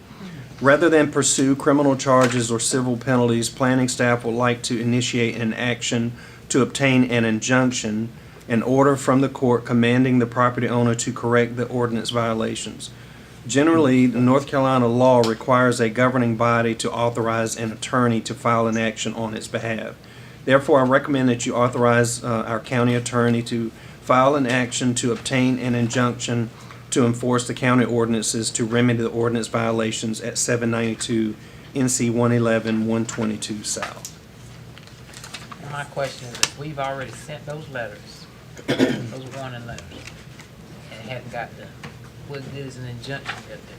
Rather than pursue criminal charges or civil penalties, planning staff would like to initiate an action to obtain an injunction, an order from the court commanding the property owner to correct the ordinance violations. Generally, the North Carolina law requires a governing body to authorize an attorney to file an action on its behalf. Therefore, I recommend that you authorize our county attorney to file an action to obtain an injunction to enforce the county ordinances to remedy the ordinance violations at 792 NC 111-122 South. My question is, if we've already sent those letters, those warning letters, and hadn't got done, what good is an injunction get there?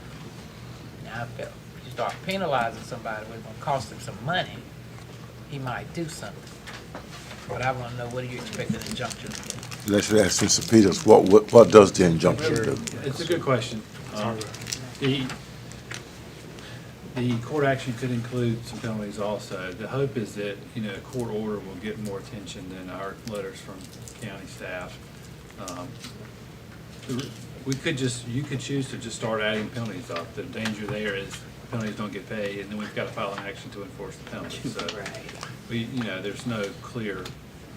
Now, if you start penalizing somebody, it's gonna cost them some money, he might do something. But I wanna know, what do you expect an injunction to do? Let's ask Mr. Peters, what does the injunction do? It's a good question. The court action could include some penalties also. The hope is that, a court order will get more attention than our letters from county staff. You could choose to just start adding penalties up. The danger there is penalties don't get paid, and then we've got to file an action to enforce the penalties. So there's no clear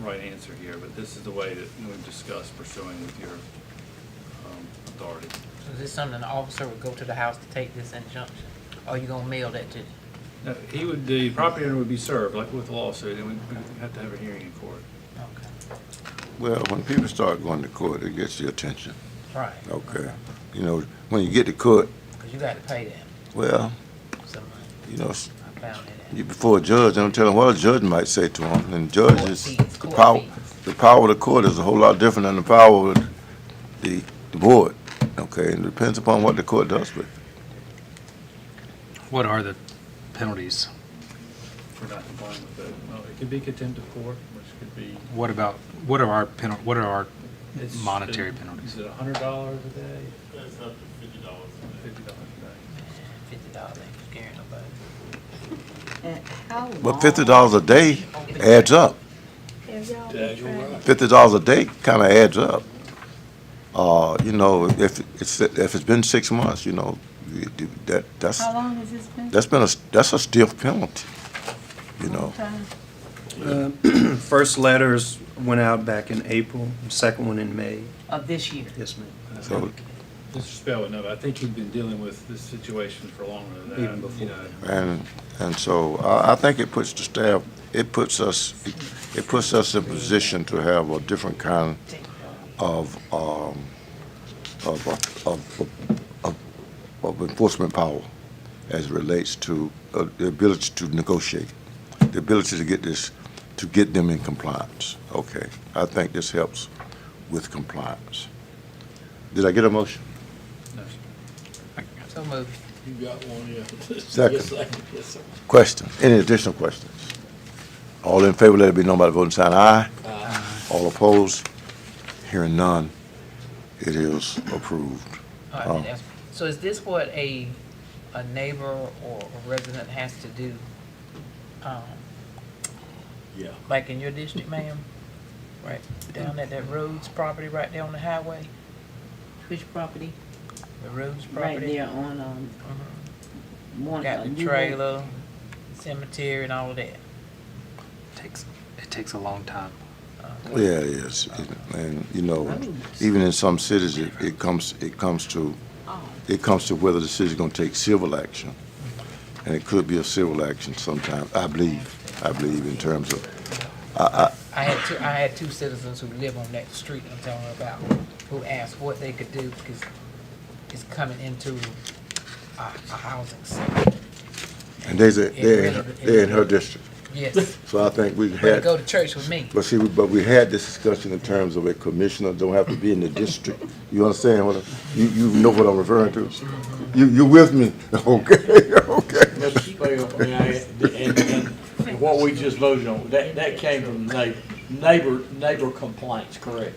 right answer here, but this is the way that we've discussed pursuing with your authority. So is this something the officer would go to the house to take this injunction? Or are you gonna mail that to him? No, the property owner would be served, like with the lawsuit, and we'd have to have a hearing in court. Okay. Well, when people start going to court, it gets your attention. Right. Okay. When you get to court, Because you got to pay them well, some money. I found it. you before a judge, they don't tell them what a judge might say to them. And judges, the Court power, fees. the power of the court is a whole lot different than the power of the board. Okay, and it depends upon what the court does with it. What are the penalties? We're not complying with that. Well, it could be contempt of court, which could be, What are our It's- monetary penalties. Is it $100 a day? That's up to $50 a day. $50 a day. $50 ain't scaring nobody. And how long? But $50 a day adds up. Have y'all Yeah, been you're tracked? right. $50 a day kind of adds up. You know, if it's been 6 months, you know, that's How long has this been? that's a stiff penalty. You know, Time First letters went out back in April, second one in May. Of this year? Yes, ma'am. so Mr. Spell would know, but I think he'd been dealing with this situation for longer than that. Even before. you know. and so I think it puts the staff, it puts us in position to have a different kind of enforcement power as it relates to the ability to negotiate, the ability to get them in compliance. Okay, I think this helps with compliance. Did I get a motion? No, sir. So moved. You got one, yeah. Second. Yes, sir. Question, any additional questions? All in favor, let it be known by the voting sign aye. All opposed? Hearing none, it is approved. All right, that's- So is this what a neighbor or a resident has to do? Yeah. Like in your district, ma'am? Right down at that Rhodes property right there on the highway? Which property? The Rhodes Right property? there on, one. Got the trailer, cemetery and all of that. It takes a long time. Yeah, it is. And, you know, even in some cities, it comes to whether the city's gonna take civil action. And it could be a civil action sometimes, I believe in terms of, I had two citizens who live on that street I'm talking about, who asked what they could do because it's coming into a housing sector. and they're in her district. Yes, So I think we but to had, go to church with me. but we had this discussion in terms of a commissioner don't have to be in the district. You understand what, you know what I'm referring to? You with me? Okay, okay. Mr. Spell, and what we just voted on, that came from neighbor complaints, correct?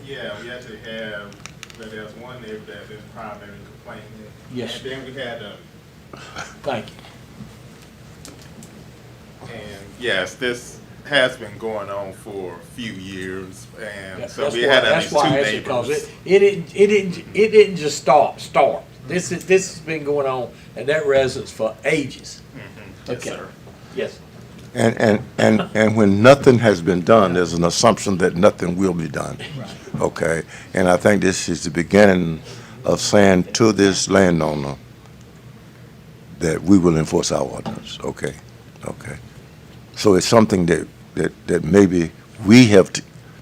Yeah, we actually have, but there's one neighbor that's been primarily complaining. Yes. And then we had, Thank you. and yes, this has been going on for a few years, and so That's we why- had at that's least why two I asked you, 'cause neighbors. It didn't just start. This has been going on at that residence for ages. Yes, Okay. sir. Yes. And when nothing has been done, there's an assumption that nothing will be done. Okay, and I think this is the beginning of saying to this landowner that we will enforce our ordinance. Okay, okay. So it's something that maybe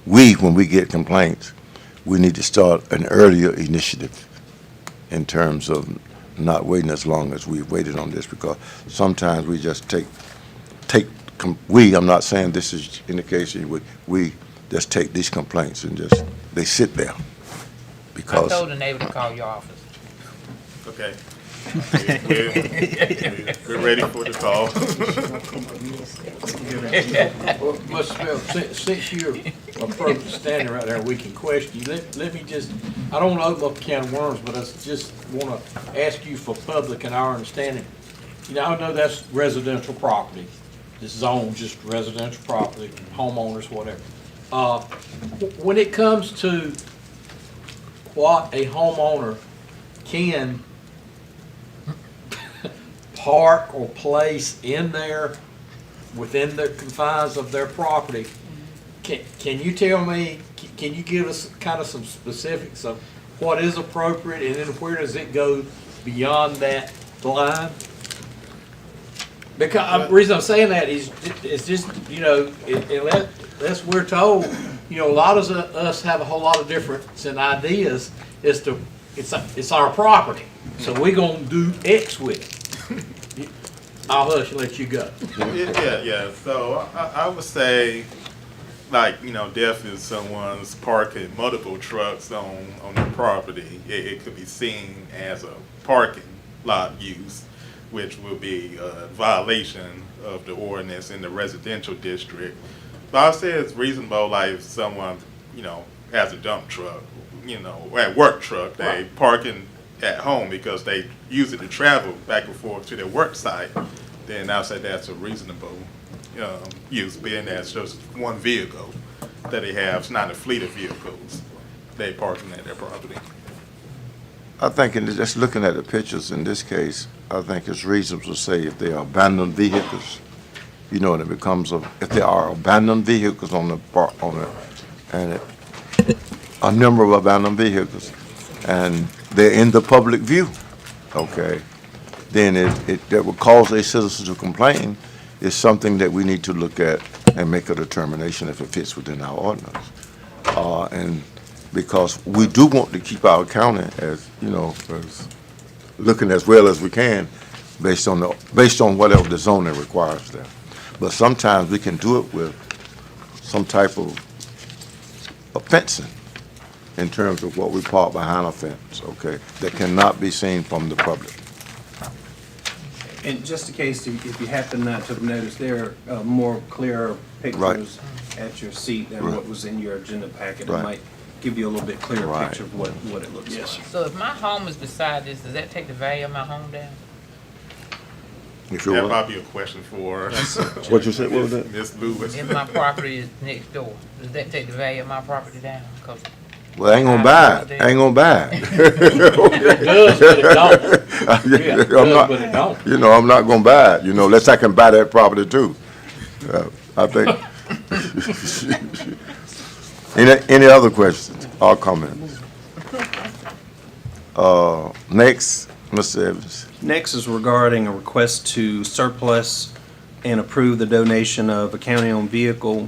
when we get complaints, we need to start an earlier initiative in terms of not waiting as long as we've waited on this, because sometimes we just I'm not saying this is in the case, we just take these complaints and they sit there. I Because, told the neighbor to call your office. Okay. We're ready for the call. Well, Mr. Spell, since you're a person standing right there, we can question you. Let me just, I don't want to open up a can of worms, but I just want to ask you for public and our understanding. You know, I know that's residential property. This is on just residential property, homeowners, whatever. When it comes to what a homeowner can park or place in there within the confines of their property, can you tell me, can you give us kind of some specifics of what is appropriate and then where does it go beyond that line? Because the reason I'm saying that is, it's just, you know, unless we're told, you know, a lot of us have a whole lot of difference in ideas as to, it's our property, so we're gonna do X with it. I'll hush and let you go. Yeah. So I would say, like, you know, definitely someone's parking multiple trucks on their property, it could be seen as a parking lot use, which will be a violation of the ordinance in the residential district. But I would say it's reasonable, like if someone, you know, as a dump truck, at work truck. They parking at home because they use it to travel back and forth to their work site. Then I say that's a reasonable use, being that's just one vehicle that they have. It's not a fleet of vehicles they parking at their property. I think just looking at the pictures in this case, I think it's reasonable to say if they are abandoned vehicles, and it becomes if there are abandoned vehicles and a number of abandoned vehicles, and they're in the public view, okay, then that would cause a citizen to complain is something that we need to look at and make a determination if it fits within our ordinance. And because we do want to keep our county as looking as well as we can based on whatever the zoning requires there. But sometimes we can do it with some type of fencing in terms of what we park behind a fence, okay, that cannot be seen from the public. And just in case, if you happen not to have noticed, there are more clear pictures at your seat than what was in your agenda packet. It might give you a little bit clearer picture of what it looks like. So if my home is beside this, does that take the value of my home down? That might be a question for what you said? What was that? Ms. Lewis. If my property is next door, does that take the value of my property down? 'Cause well, I ain't gonna buy it. I ain't gonna buy it. It does, but it don't. Yeah, it does, but it don't. I'm not gonna buy it, unless I can buy that property too. I think. Any other questions or comments? Next, Mr. Evans. Next is regarding a request to surplus and approve the donation of a county-owned vehicle.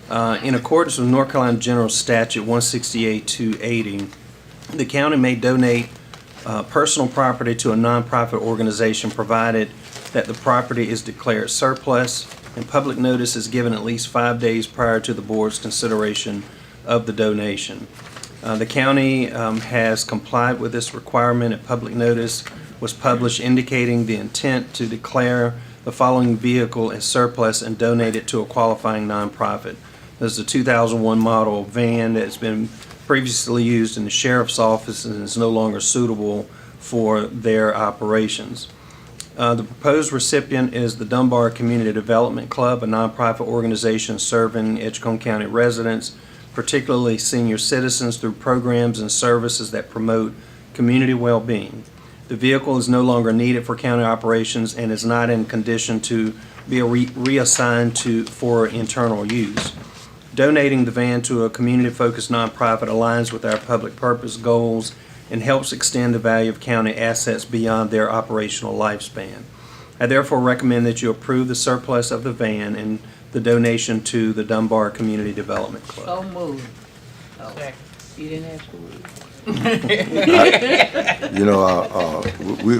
In accordance with North Carolina General Statute 168-280, the county may donate personal property to a nonprofit organization provided that the property is declared surplus and public notice is given at least 5 days prior to the board's consideration of the donation. The county has complied with this requirement. A public notice was published indicating the intent to declare the following vehicle as surplus and donate it to a qualifying nonprofit. This is a 2001 model van that's been previously used in the sheriff's office and is no longer suitable for their operations. The proposed recipient is the Dunbar Community Development Club, a nonprofit organization serving Edgecombe County residents, particularly senior citizens, through programs and services that promote community well-being. The vehicle is no longer needed for county operations and is not in condition to be reassigned for internal use. Donating the van to a community-focused nonprofit aligns with our public purpose goals and helps extend the value of county assets beyond their operational lifespan. I therefore recommend that you approve the surplus of the van and the donation to the Dunbar Community Development Club. So moved. Second. You didn't ask for it.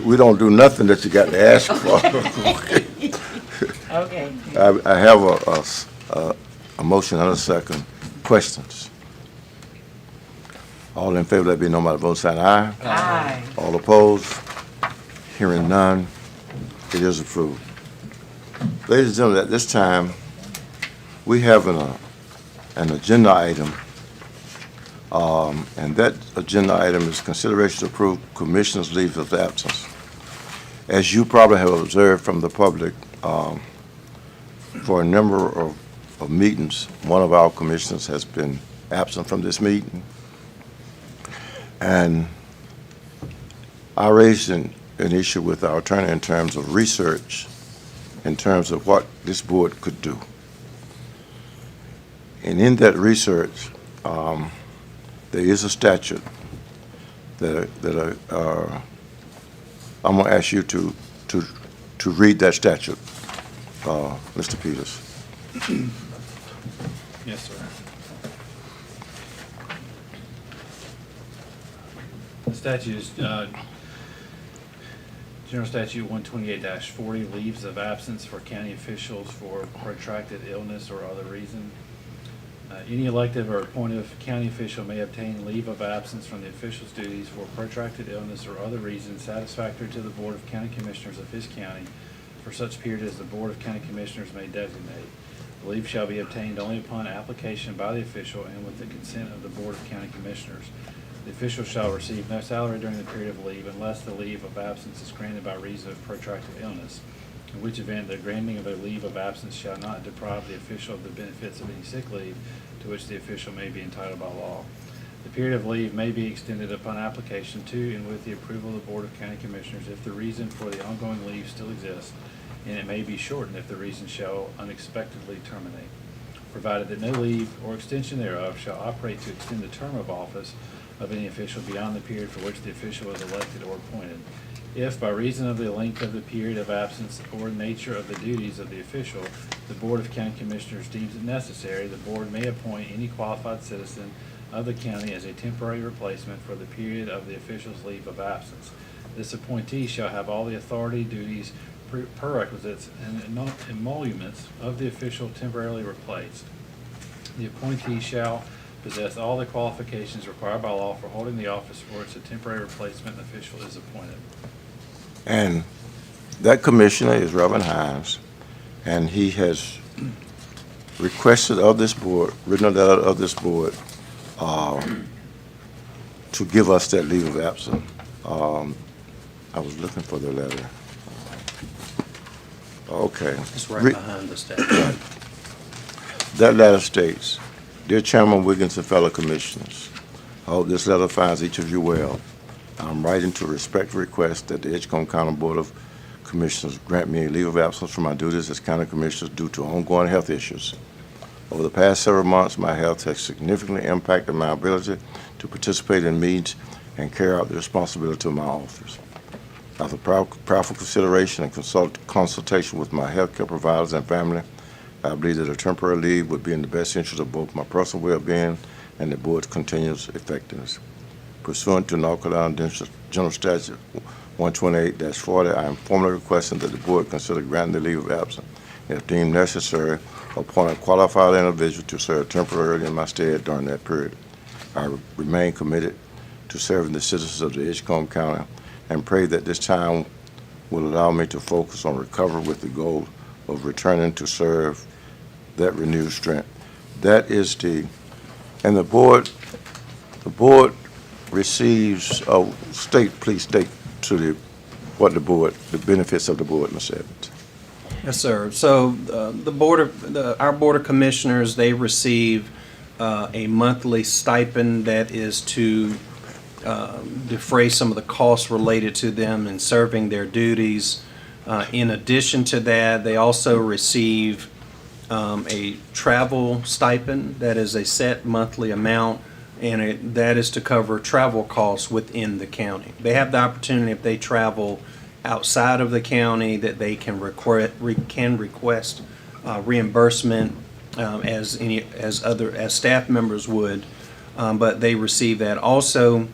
We don't do nothing that you got to ask for. Okay. I have a motion and a second. Questions? All in favor, let it be known by the vote sign aye. Aye. All opposed? Hearing none, it is approved. Ladies and gentlemen, at this time, we have an agenda item, and that agenda item is consideration to approve commissioners' leave of absence. As you probably have observed from the public, for a number of meetings, one of our commissioners has been absent from this meeting. And I raised an issue with our attorney in terms of research, in terms of what this board could do. And in that research, there is a statute that I'm going to ask you to read that statute, Mr. Peters. Yes, sir. The statute is General Statute 128-40, leaves of absence for county officials for protracted illness or other reason. Any elective or appointed county official may obtain leave of absence from the official's duties for protracted illness or other reason satisfactory to the Board of County Commissioners of his county for such period as the Board of County Commissioners may designate. The leave shall be obtained only upon application by the official and with the consent of the Board of County Commissioners. The official shall receive no salary during the period of leave unless the leave of absence is granted by reason of protracted illness, in which event the granting of a leave of absence shall not deprive the official of the benefits of any sick leave to which the official may be entitled by law. The period of leave may be extended upon application to and with the approval of the Board of County Commissioners if the reason for the ongoing leave still exists, and it may be shortened if the reason shall unexpectedly terminate, provided that no leave or extension thereof shall operate to extend the term of office of any official beyond the period for which the official is elected or appointed. If, by reason of the length of the period of absence or nature of the duties of the official, the Board of County Commissioners deems it necessary, the Board may appoint any qualified citizen of the county as a temporary replacement for the period of the official's leave of absence. This appointee shall have all the authority, duties, prerequisites, and emoluments of the official temporarily replaced. The appointee shall possess all the qualifications required by law for holding the office for which a temporary replacement official is appointed. And that commissioner is Reverend Hines, and he has requested of this board, written a letter of this board, to give us that leave of absence. I was looking for the letter. Okay. It's right behind the statute. That letter states, "Dear Chairman Wiggins and fellow commissioners, I hope this letter finds each of you well. I'm writing to respectfully request that the Edgecombe County Board of Commissioners grant me a leave of absence from my duties as county commissioner due to ongoing health issues. Over the past several months, my health has significantly impacted my ability to participate in meetings and carry out the responsibility of my office. After proper consideration and consultation with my healthcare providers and family, I believe that a temporary leave would be in the best interest of both my personal well-being and the board's continuous effectiveness. Pursuant to North Carolina General Statute 128-40, I am formally requesting that the board consider granting the leave of absence, if deemed necessary, appoint a qualified individual to serve temporarily in my stead during that period. I remain committed to serving the citizens of the Edgecombe County and pray that this time will allow me to focus on recovery with the goal of returning to serve that renewed strength." That is and the board receives, please state to what the board, the benefits of the board, Mr. Evans. Yes, sir. So our Board of Commissioners, they receive a monthly stipend that is to defray some of the costs related to them in serving their duties. In addition to that, they also receive a travel stipend that is a set monthly amount, and that is to cover travel costs within the county. They have the opportunity, if they travel outside of the county, that they can request reimbursement as staff members would, but they receive that. Also,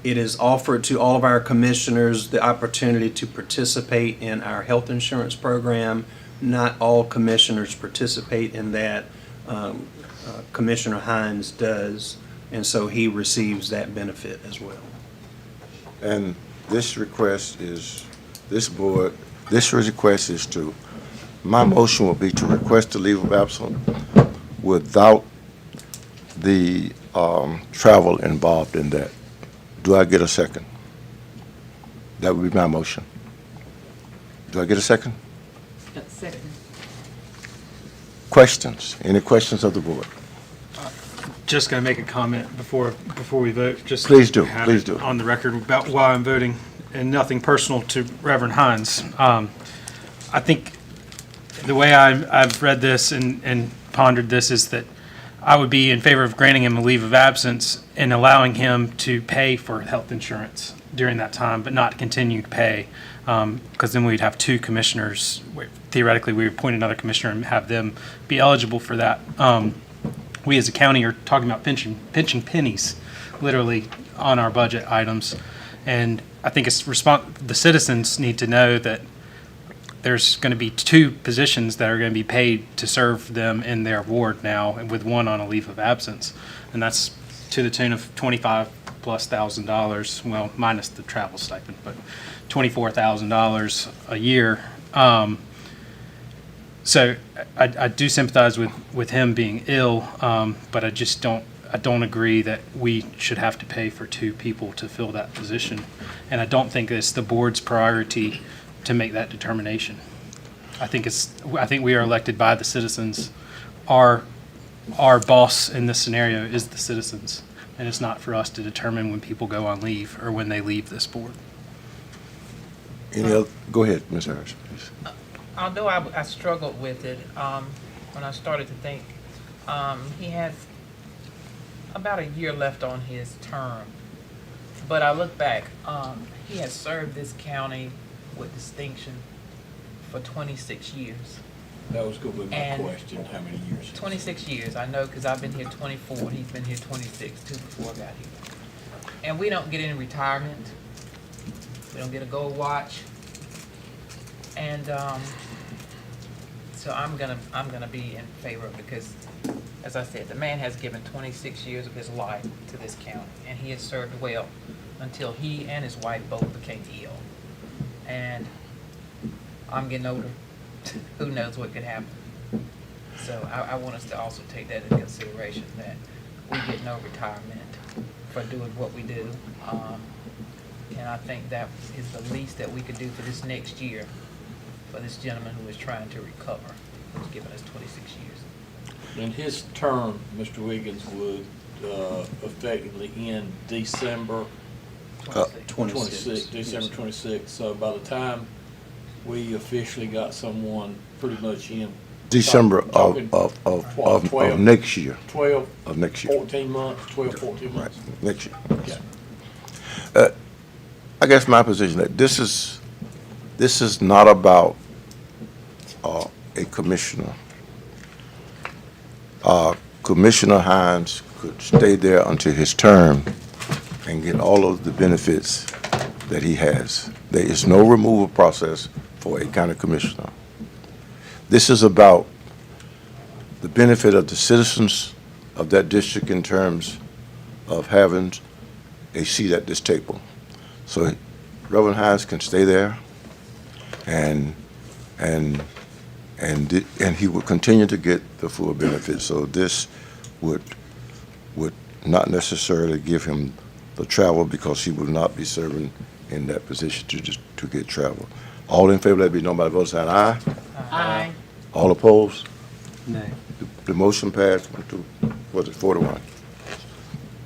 it is offered to all of our commissioners the opportunity to participate in our health insurance program. Not all commissioners participate in that. Commissioner Hines does, and so he receives that benefit as well. And this request is to, my motion will be to request a leave of absence without the travel involved in that. Do I get a second? That would be my motion. Do I get a second? Second. Questions? Any questions of the board? Just going to make a comment before we vote. Just Please do, have please it do. on the record about why I'm voting, and nothing personal to Reverend Hines. I think the way I've read this and pondered this is that I would be in favor of granting him a leave of absence and allowing him to pay for health insurance during that time, but not continue to pay, because then we'd have two commissioners. Theoretically, we would appoint another commissioner and have them be eligible for that. We as a county are talking about pinching pennies, literally, on our budget items. And I think the citizens need to know that there's going to be two positions that are going to be paid to serve them in their ward now, and with one on a leave of absence. And that's to the tune of $25,000+, well, minus the travel stipend, but $24,000 a year. So I do sympathize with him being ill, but I just don't agree that we should have to pay for two people to fill that position. And I don't think it's the board's priority to make that determination. I think we are elected by the citizens. Our boss in this scenario is the citizens, and it's not for us to determine when people go on leave or when they leave this board. Any other, go ahead, Ms. Harris, please. Although I struggled with it, when I started to think, he has about a year left on his term. But I look back, he has served this county with distinction for 26 years. That was going to be my And question, how many years? 26 years, I know, because I've been here 24, and he's been here 26, too, before I got here. And we don't get any retirement. We don't get a gold watch. And so I'm gonna be in favor of it because, as I said, the man has given 26 years of his life to this county, and he has served well until he and his wife both became ill. And I'm getting older. Who knows what could happen? So I want us to also take that into consideration, that we get no retirement for doing what we do. And I think that is the least that we could do for this next year for this gentleman who is trying to recover, who's given us 26 years. And his term, Mr. Wiggins, would effectively end December 26, December 26th. So by the time we officially got someone pretty much in. December talking of next year. 12, of next year. 14 months, 12, 14 months. Right, next year. Yeah. I guess my position that this is not about a commissioner. Commissioner Hines could stay there until his term and get all of the benefits that he has. There is no removal process for a county commissioner. This is about the benefit of the citizens of that district in terms of having a seat at this table. So Reverend Hines can stay there, and he will continue to get the full benefits. So this would not necessarily give him the travel, because he will not be serving in that position to get travel. All in favor, let it be known by the vote sign aye. Aye. All opposed? Nay. The motion passed, 41.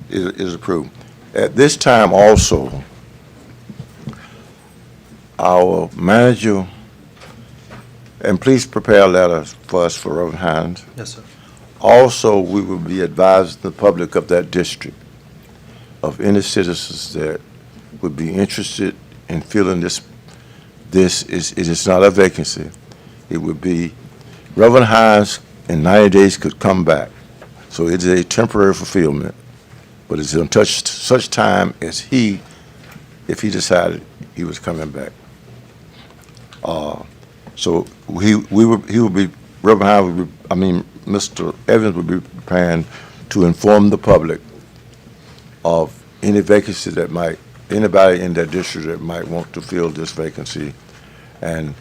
It is approved. At this time also, our manager, and please prepare a letter for us for Reverend Hines. Yes, sir. Also, we will be advising the public of that district of any citizens that would be interested in filling it is not a vacancy. It would be Reverend Hines in 90 days could come back. So it is a temporary fulfillment, but it's until such time as if he decided he was coming back. So he would be, Reverend Hines would be, Mr. Evans would be preparing to inform the public of any vacancy that anybody in that district that might want to fill this vacancy, and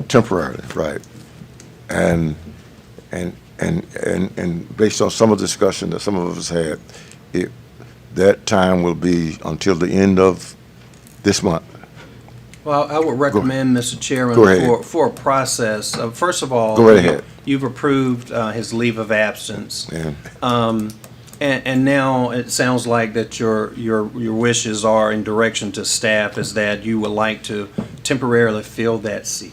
temporarily, right? And based on some of the discussion that some of us had, that time will be until the end of this month. Well, I would recommend, Mr. Chairman, for a process, first of all, go right ahead. You've approved his leave of absence. Yeah. And now it sounds like that your wishes are in direction to staff is that you would like to temporarily fill that seat.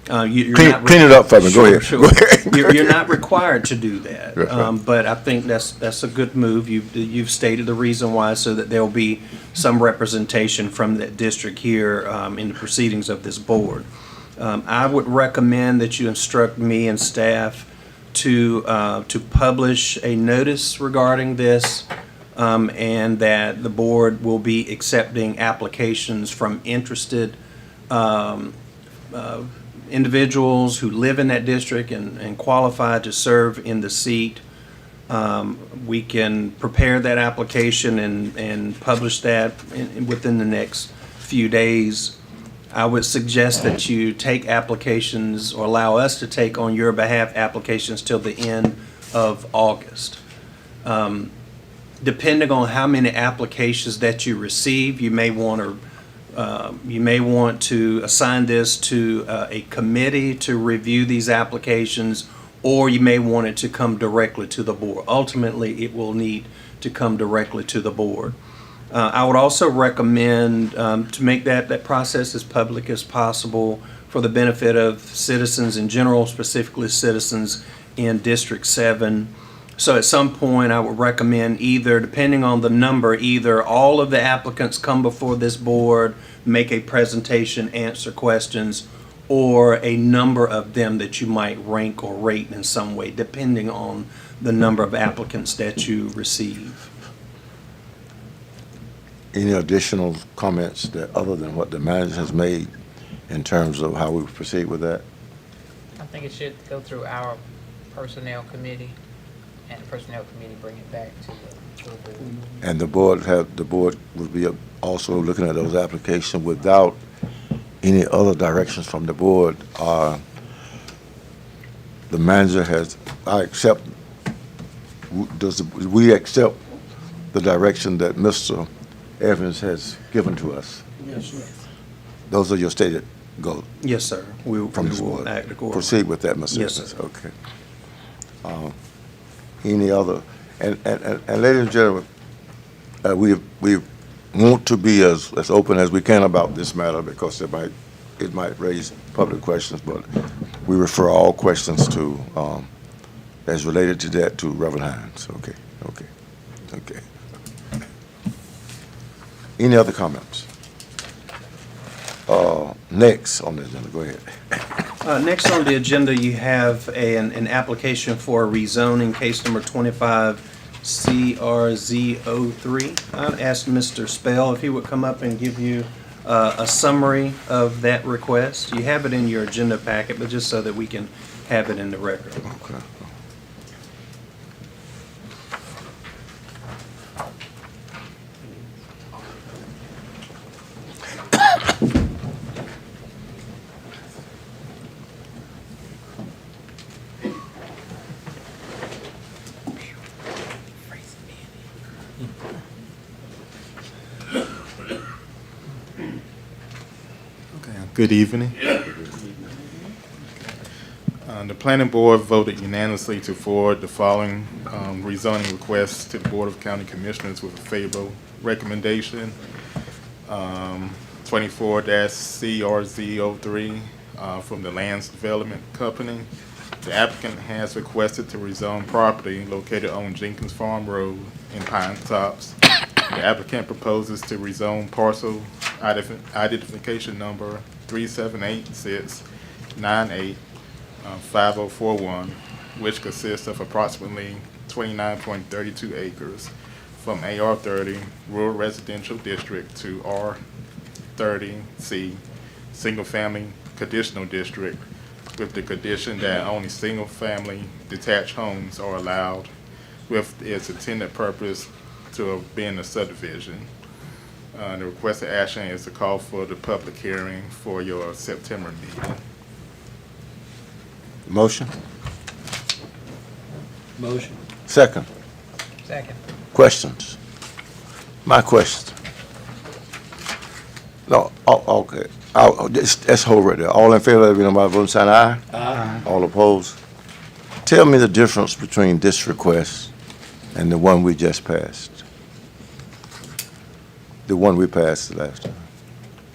Clean it up for me. Go ahead. Sure. Go ahead. You're not required to do that, Right. but I think that's a good move. You've stated the reason why, so that there'll be some representation from that district here in the proceedings of this board. I would recommend that you instruct me and staff to publish a notice regarding this, and that the board will be accepting applications from interested individuals who live in that district and qualify to serve in the seat. We can prepare that application and publish that within the next few days. I would suggest that you take applications, or allow us to take on your behalf applications till the end of August. Depending on how many applications that you receive, you may want to assign this to a committee to review these applications, or you may want it to come directly to the board. Ultimately, it will need to come directly to the board. I would also recommend to make that process as public as possible for the benefit of citizens in general, specifically citizens in District 7. So at some point, I would recommend either, depending on the number, either all of the applicants come before this board, make a presentation, answer questions, or a number of them that you might rank or rate in some way, depending on the number of applicants that you receive. Any additional comments that, other than what the manager has made, in terms of how we proceed with that? I think it should go through our personnel committee, and the personnel committee bring it back to the board. And the board would be also looking at those applications without any other directions from the board. The manager we accept the direction that Mr. Evans has given to us? Yes, sir. Those are your stated goals? Yes, sir. We will act accordingly. Proceed with that, Mr. Yes, Evans. sir. Okay. Any other, and ladies and gentlemen, we want to be as open as we can about this matter, because it might raise public questions, but we refer all questions to, as related to that, to Reverend Hines. Okay. Any other comments? Next on the agenda, go ahead. Next on the agenda, you have an application for a rezoning, case number 25 CRZ03. I've asked Mr. Spell if he would come up and give you a summary of that request. You have it in your agenda packet, but just so that we can have it in the record. Okay. Good evening. The planning board voted unanimously to forward the following rezoning requests to the Board of County Commissioners with a favorable recommendation. 24-CRZ03 from the Lands Development Company. The applicant has requested to rezone property located on Jenkins Farm Road in Pine Tops. The applicant proposes to rezone parcel identification number 378-698-5041, which consists of approximately 29.32 acres from AR30 Rural Residential District to R30C Single Family Conditional District, with the condition that only single-family detached homes are allowed, with its intended purpose to being a subdivision. The requested action is to call for the public hearing for your September meeting. Motion? Motion. Second? Second. Questions? My question. No, okay. Let's hold right there. All in favor, let it be known by the voting sign aye. Aye. All opposed? Tell me the difference between this request and the one we just passed. The one we passed last time.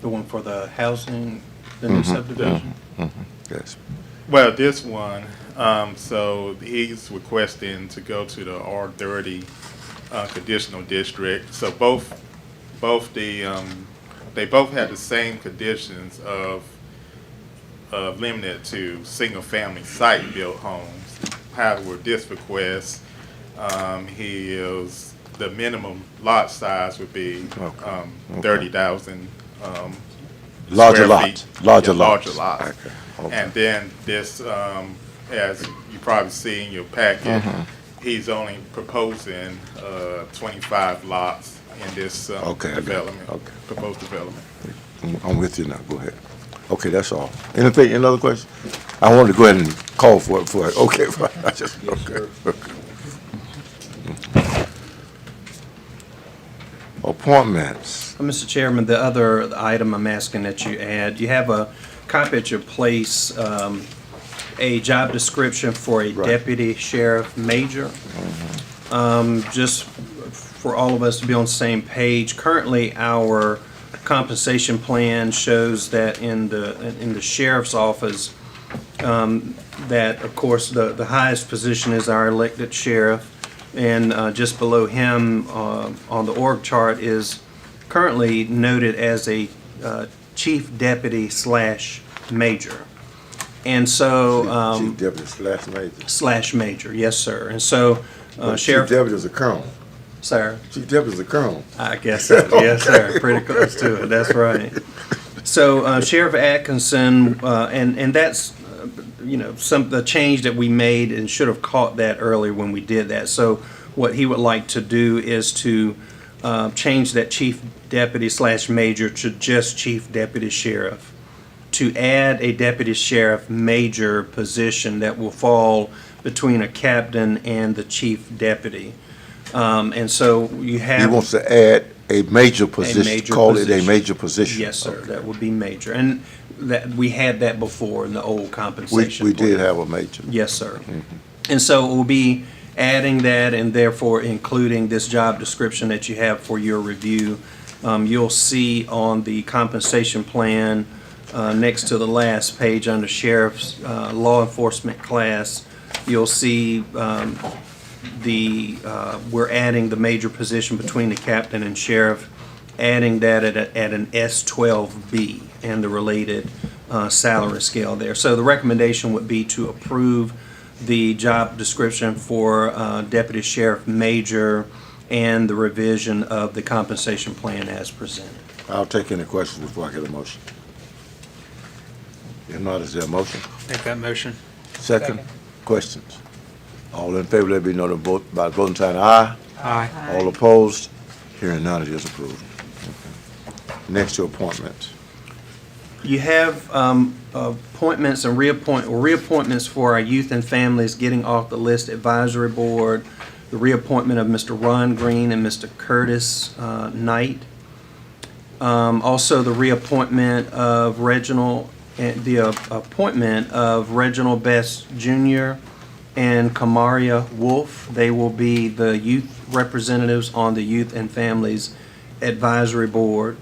The one for the housing, the new subdivision? Yes. Well, this one, so he's requesting to go to the R30 conditional district. So they both have the same conditions of limited to single-family site-built homes. However, this request, the minimum lot size would be 30,000 Larger square lot. feet. Larger Yeah, lots. larger lots. Okay. And then this, as you probably see in your packet, he's only proposing 25 lots in this development, proposed development. I'm with you now, go ahead. Okay, that's all. Anything, any other questions? I wanted to go ahead and call for it, okay, I just, okay. Appointments. Mr. Chairman, the other item I'm asking that you add, you have a copy at your place, a job description for a Right. deputy sheriff major. Just for all of us to be on the same page, currently our compensation plan shows that in the sheriff's office, that of course the highest position is our elected sheriff, and just below him on the org chart is currently noted as a chief deputy / major. And so Chief Deputy slash major. / major, yes, sir. And so Chief Sheriff, Deputy is a colonel. sir, Chief Deputy is a colonel. I guess so, yes, sir, pretty close to it, that's right. So Sheriff Atkinson, and that's, the change that we made and should have caught that earlier when we did that. So what he would like to do is to change that chief deputy / major to just chief deputy sheriff, to add a deputy sheriff major position that will fall between a captain and the chief deputy. And so you have. He wants to add a major position, major call it a position. major position. Yes, sir, Okay. that would be major. And that, we had that before in the old compensation. We did plan. have a major. Yes, sir. And so we'll be adding that and therefore including this job description that you have for your review. You'll see on the compensation plan, next to the last page under sheriff's law enforcement class, you'll see we're adding the major position between the captain and sheriff, adding that at an S12B and the related salary scale there. So the recommendation would be to approve the job description for deputy sheriff major and the revision of the compensation plan as presented. I'll take any questions before I get a motion. If not, is there a motion? Make that motion. Second? Questions? All in favor, let it be noted by voting sign aye. Aye. All opposed? Hearing none, it is approved. Next to appointments. You have appointments and reappointments for our Youth and Families Getting Off the List Advisory Board, the reappointment of Mr. Ron Green and Mr. Curtis Knight. Also, the reappointment of appointment of Reginald Best Jr. and Kamaria Wolf. They will be the youth representatives on the Youth and Families Advisory Board.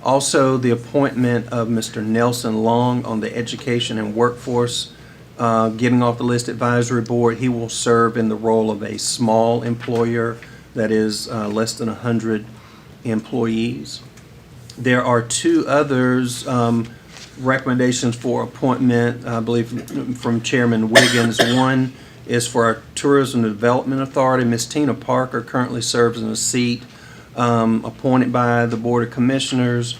Also, the appointment of Mr. Nelson Long on the Education and Workforce Getting Off the List Advisory Board. He will serve in the role of a small employer that is less than 100 employees. There are two others, recommendations for appointment, I believe from Chairman Wiggins. One is for our Tourism Development Authority. Ms. Tina Parker currently serves in a seat appointed by the Board of Commissioners,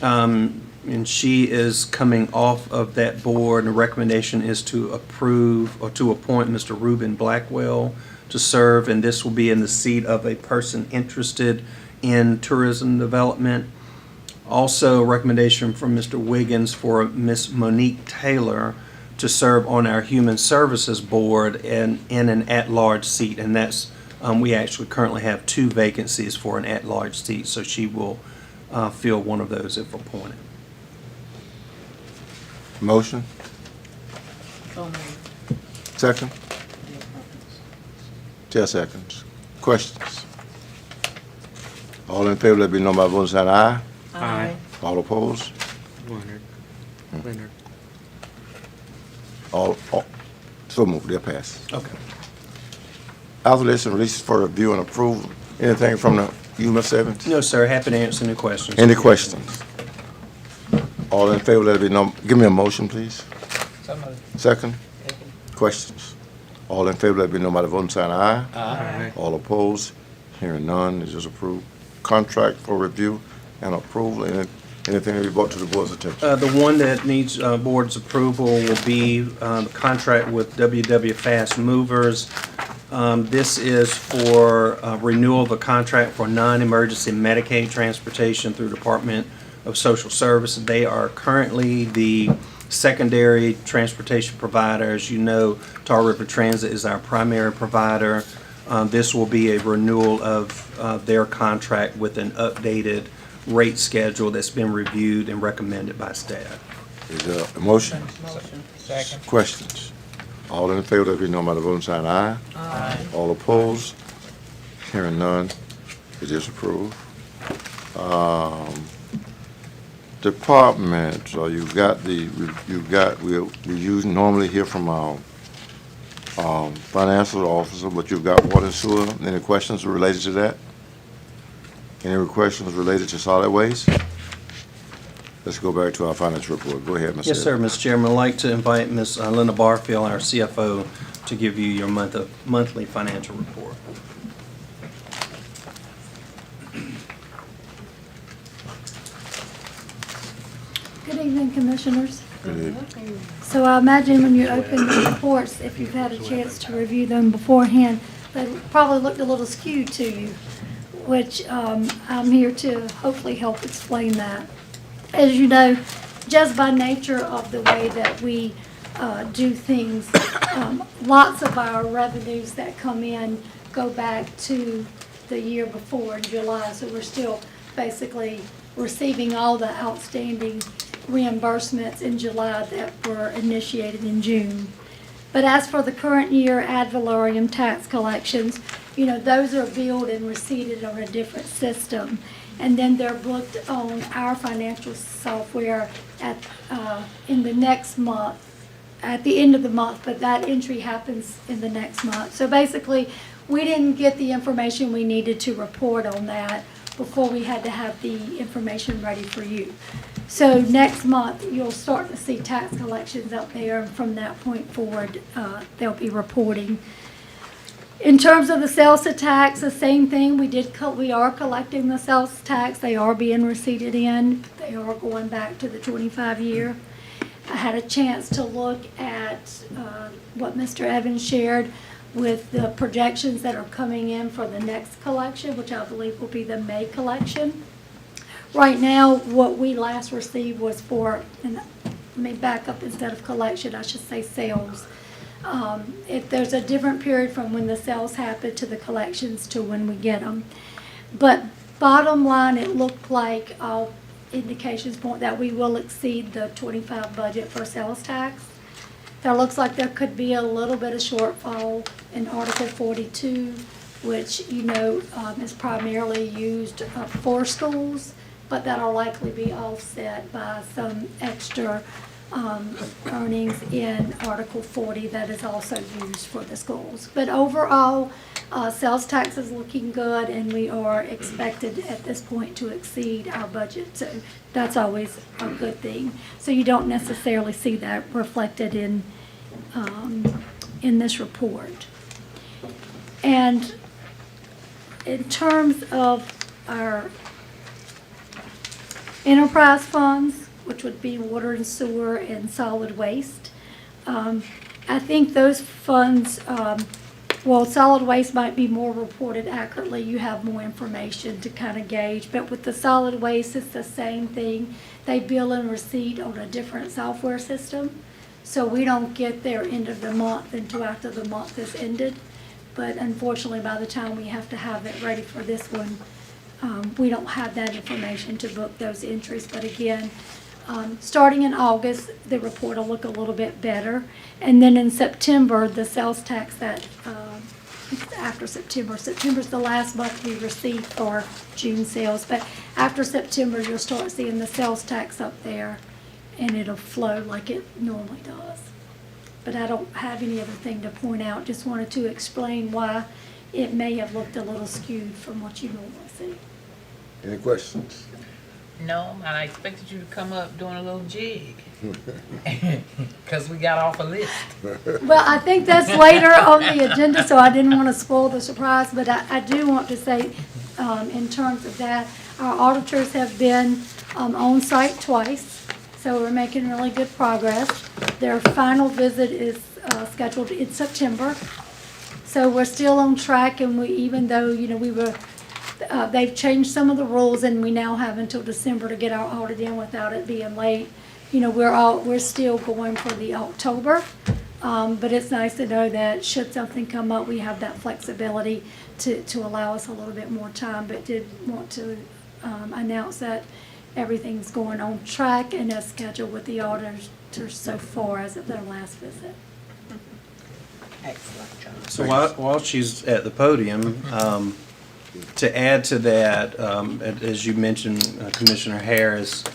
and she is coming off of that board. And the recommendation is to approve or to appoint Mr. Reuben Blackwell to serve, and this will be in the seat of a person interested in tourism development. Also, a recommendation from Mr. Wiggins for Ms. Monique Taylor to serve on our Human Services Board and in an at-large seat, and that's we actually currently have 2 vacancies for an at-large seat, so she will fill one of those if appointed. Motion? Second? 10 seconds. Questions? All in favor, let it be known by voting sign aye. Aye. All opposed? Leonard. Leonard. All, so moved, they'll pass. Okay. Authorization releases for review and approval. Anything from the Human Services? No, sir. Happy to answer any questions. Any questions? All in favor, let it be known. Give me a motion, please. So moved. Second? Questions? All in favor, let it be known by the voting sign aye. Aye. All opposed? Hearing none, it is approved. Contract for review and approval. Anything to be brought to the board's attention? The one that needs board's approval will be the contract with WW Fast Movers. This is for renewal of a contract for non-emergency Medicaid transportation through Department of Social Services. They are currently the secondary transportation provider. As you know, Tar River Transit is our primary provider. This will be a renewal of their contract with an updated rate schedule that's been reviewed and recommended by staff. Is there a motion? Motion. Second. Questions? All in favor, let it be known by the voting sign aye. Aye. All opposed? Hearing none, it is approved. Department, so we normally hear from our financial officer, but you've got water and sewer. Any questions related to that? Any questions related to solid waste? Let's go back to our finance report. Go ahead, Ms. Yes, sir, Mr. Chairman. I'd like to invite Ms. Linda Barfield, our CFO, to give you your monthly financial report. Good evening, Commissioners. Good evening. So I imagine when you open the reports, if you've had a chance to review them beforehand, they probably looked a little skewed to you, which I'm here to hopefully help explain that. As you know, just by nature of the way that we do things, lots of our revenues that come in go back to the year before in July. So we're still basically receiving all the outstanding reimbursements in July that were initiated in June. But as for the current year ad valorem tax collections, you know, those are billed and receipted on a different system. And then they're booked on our financial software at in the next month, at the end of the month, but that entry happens in the next month. So basically, we didn't get the information we needed to report on that before we had to have the information ready for you. So next month, you'll start to see tax collections up there, and from that point forward, they'll be reporting. In terms of the sales tax, the same thing. We are collecting the sales tax. They are being receipted in. They are going back to the 25-year. I had a chance to look at what Mr. Evans shared with the projections that are coming in for the next collection, which I believe will be the May collection. Right now, what we last received was for, and let me back up, instead of collection, I should say sales. If there's a different period from when the sales happen to the collections to when we get them. But bottom line, it looked like all indications point that we will exceed the 25 budget for sales tax. There looks like there could be a little bit of shortfall in Article 42, which, you know, is primarily used for schools, but that'll likely be offset by some extra earnings in Article 40 that is also used for the schools. But overall, sales tax is looking good, and we are expected at this point to exceed our budget. So that's always a good thing. So you don't necessarily see that reflected in this report. And in terms of our enterprise funds, which would be water and sewer and solid waste, I think those funds, well, solid waste might be more reported accurately. You have more information to kind of gauge. But with the solid waste, it's the same thing. They bill and receipt on a different software system. So we don't get their end of the month until after the month is ended. But unfortunately, by the time we have to have it ready for this one, we don't have that information to book those entries. But again, starting in August, the report will look a little bit better. And then in September, the sales tax that, after September's the last month we receive for June sales. But after September, you'll start seeing the sales tax up there, and it'll flow like it normally does. But I don't have any other thing to point out. Just wanted to explain why it may have looked a little skewed from what you normally see. Any questions? No, and I expected you to come up doing a little jig. Because we got off a list. Well, I think that's later on the agenda, so I didn't want to spoil the surprise. But I do want to say, in terms of that, our auditors have been on site twice, so we're making really good progress. Their final visit is scheduled in September. So we're still on track, and even though, you know, they've changed some of the rules, and we now have until December to get our audit in without it being late. You know, we're still going for the October, but it's nice to know that should something come up, we have that flexibility to allow us a little bit more time. But did want to announce that everything's going on track and as scheduled with the auditors so far as of their last visit. Excellent job. So while she's at the podium, to add to that, as you mentioned, Commissioner Harris,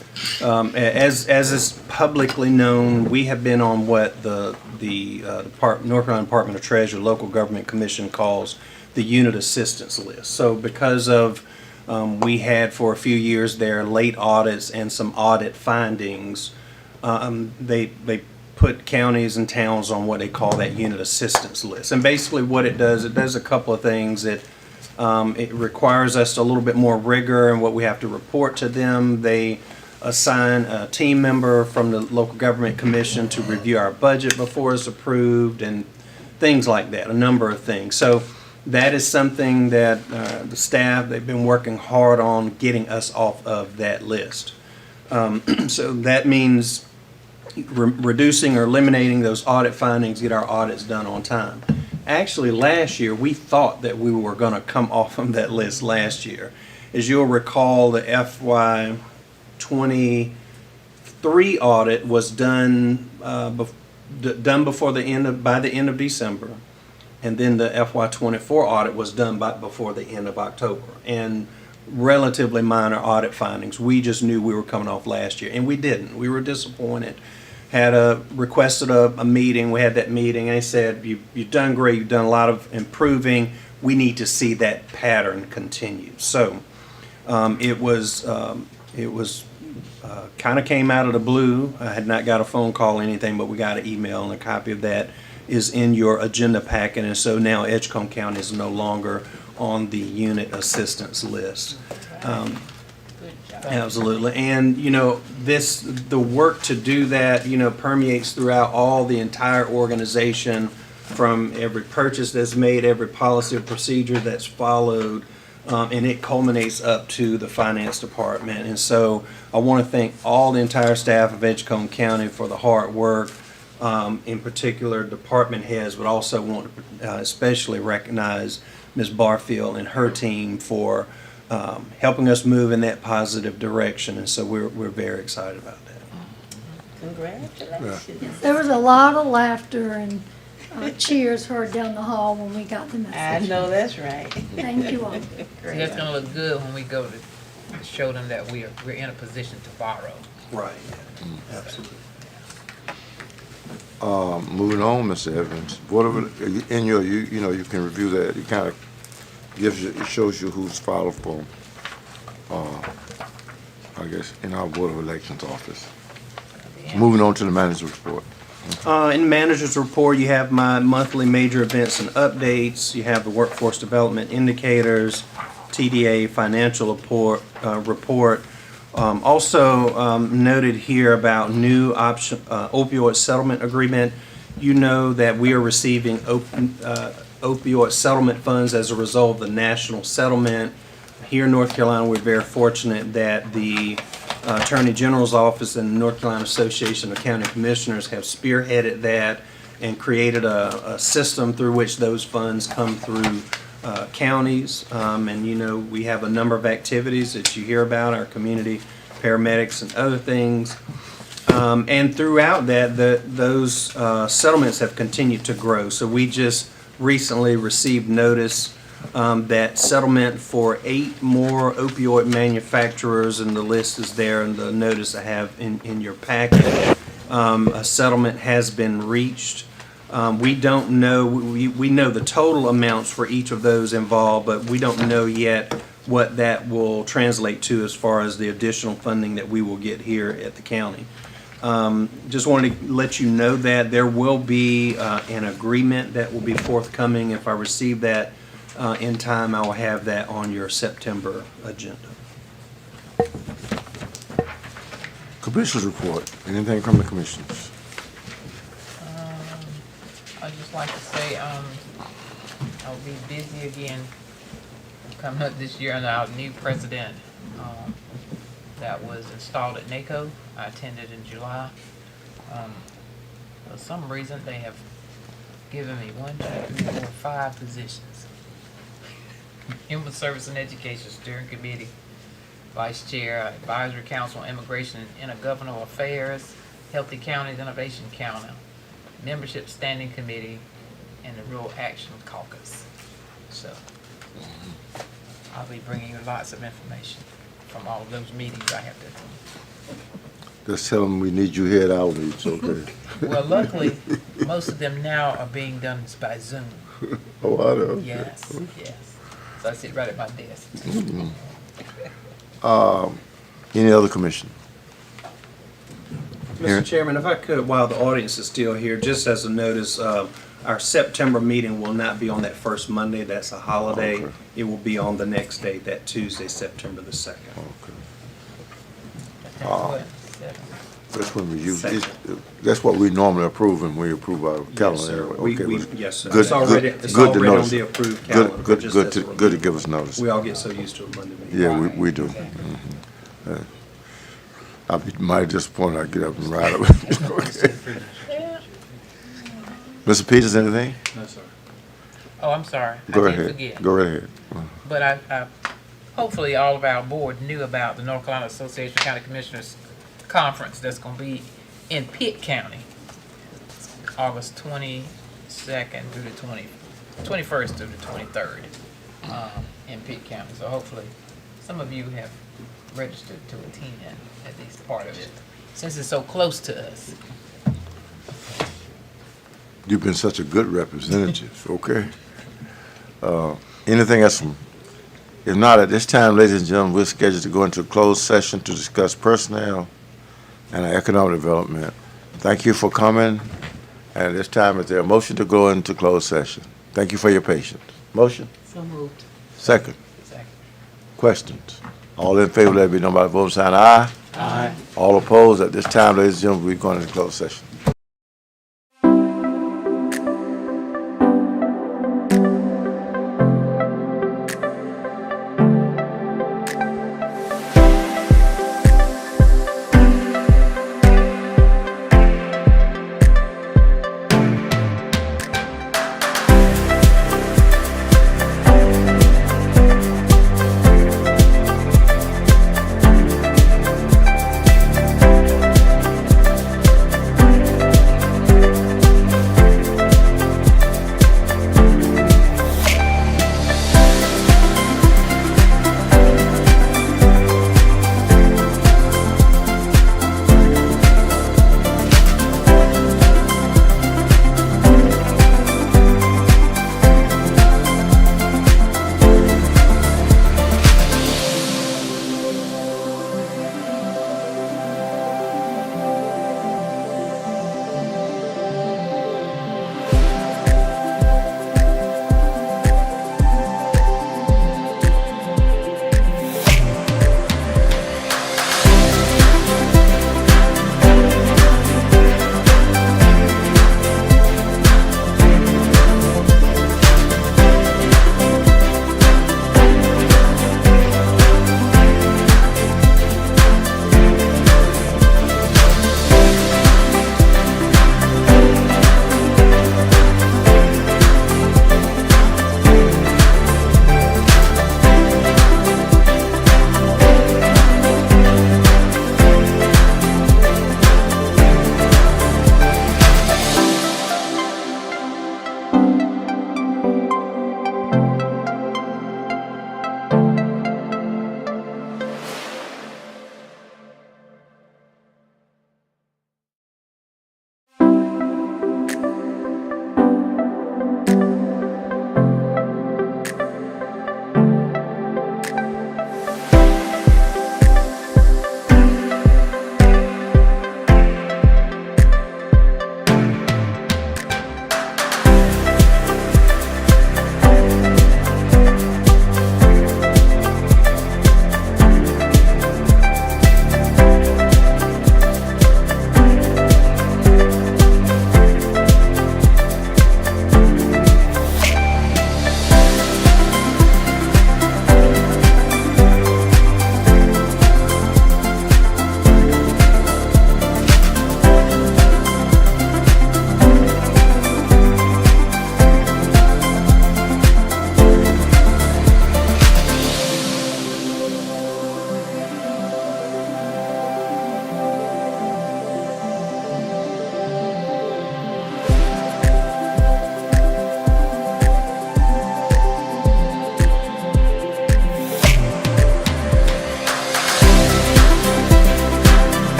as is publicly known, we have been on what the North Carolina Department of Treasury Local Government Commission calls the unit assistance list. So because of we had for a few years there late audits and some audit findings, they put counties and towns on what they call that unit assistance list. And basically what it does a couple of things. It requires us a little bit more rigor in what we have to report to them. They assign a team member from the local government commission to review our budget before it's approved and things like that, a number of things. So that is something that the staff, they've been working hard on getting us off of that list. So that means reducing or eliminating those audit findings, get our audits done on time. Actually, last year, we thought that we were going to come off of that list last year. As you'll recall, the FY 23 audit was done before the end of, by the end of December. And then the FY 24 audit was done before the end of October. And relatively minor audit findings. We just knew we were coming off last year, and we didn't. We were disappointed. Requested a meeting. We had that meeting, and they said, you've done great. You've done a lot of improving. We need to see that pattern continue. So it was kind of came out of the blue. I had not got a phone call or anything, but we got an email, and a copy of that is in your agenda packet. And so now Edgecombe County is no longer on the unit assistance list. Absolutely. And, you know, the work to do that, you know, permeates throughout all the entire organization, from every purchase that's made, every policy or procedure that's followed, and it culminates up to the finance department. And so I want to thank all the entire staff of Edgecombe County for the hard work, in particular department heads, but also want to especially recognize Ms. Barfield and her team for helping us move in that positive direction, and so we're very excited about that. Congratulations. Yes, there was a lot of laughter and cheers heard down the hall when we got the message. I know that's right. Thank you all. That's gonna look good when we go to show them that we're in a position to borrow. Right. Absolutely. Moving on, Mr. Evans, whatever, in your, you know, you can review that, it kind of gives you, it shows you who's filed for, I guess, in our Board of Elections office. Moving on to the manager's report. In the manager's report, you have my monthly major events and updates. You have the workforce development indicators, TDA financial report. Also noted here about new opioid settlement agreement. You know that we are receiving opioid settlement funds as a result of the national settlement. Here in North Carolina, we're very fortunate that the Attorney General's Office and the North Carolina Association of County Commissioners have spearheaded that and created a system through which those funds come through counties. And you know, we have a number of activities that you hear about, our community paramedics and other things. And throughout that, those settlements have continued to grow. So we just recently received notice that settlement for 8 more opioid manufacturers, and the list is there in the notice I have in your packet. A settlement has been reached. We don't know, we know the total amounts for each of those involved, but we don't know yet what that will translate to as far as the additional funding that we will get here at the county. Just wanted to let you know that there will be an agreement that will be forthcoming. If I receive that in time, I will have that on your September agenda. Commissioners report. Anything from the commissioners? I'd just like to say I'll be busy again coming up this year under our new president that was installed at NACO. I attended in July. For some reason, they have given me 1, 2, 3, 4, 5 positions. Human Service and Education Steering Committee, Vice Chair, Advisory Council on Immigration and Intergovernmental Affairs, Healthy Counties Innovation Council, Membership Standing Committee, and the Rural Action Caucus. So I'll be bringing you lots of information from all of those meetings I have to attend. Just tell them we need you here at our meetings, okay? Well, luckily, most of them now are being done by Zoom. Oh, I know. Yes, yes. So I sit right at my desk. Any other commission? Mr. Chairman, if I could, while the audience is still here, just as a notice, our September meeting will not be on that first Monday. That's a holiday. Okay. It will be on the next day, that Tuesday, September the 2nd. Okay. What? 7. That's when we use, Second. that's what we normally approve when we approve our Yes, calendar. sir. anyway. Okay, well, Yes, sir. good- It's already, good- it's good to already on notice. the approved Good- calendar. good- just good as to- a good to reminder. give us notice. We all get so used to a Monday meeting. Yeah, we do. I'll be mighty disappointed I get up and ride up. Okay. Mr. Peters, anything? No, sir. Oh, I'm sorry. Go I did ahead. forget. Go right ahead. But I hopefully all of our board knew about the North Carolina Association of County Commissioners Conference that's going to be in Pitt County, August 22nd through the 21st through the 23rd in Pitt County. So hopefully some of you have registered to attend at least part of it, since it's so close to us. You've been such a good representative, okay? Anything else? If not, at this time, ladies and gentlemen, we're scheduled to go into a closed session to discuss personnel and economic development. Thank you for coming. And at this time, is there a motion to go into closed session? Thank you for your patience. Motion? So moved. Second. Second. Questions? All in favor, let it be known by the vote sign aye. Aye. All opposed, at this time, ladies and gentlemen, we're going into closed session.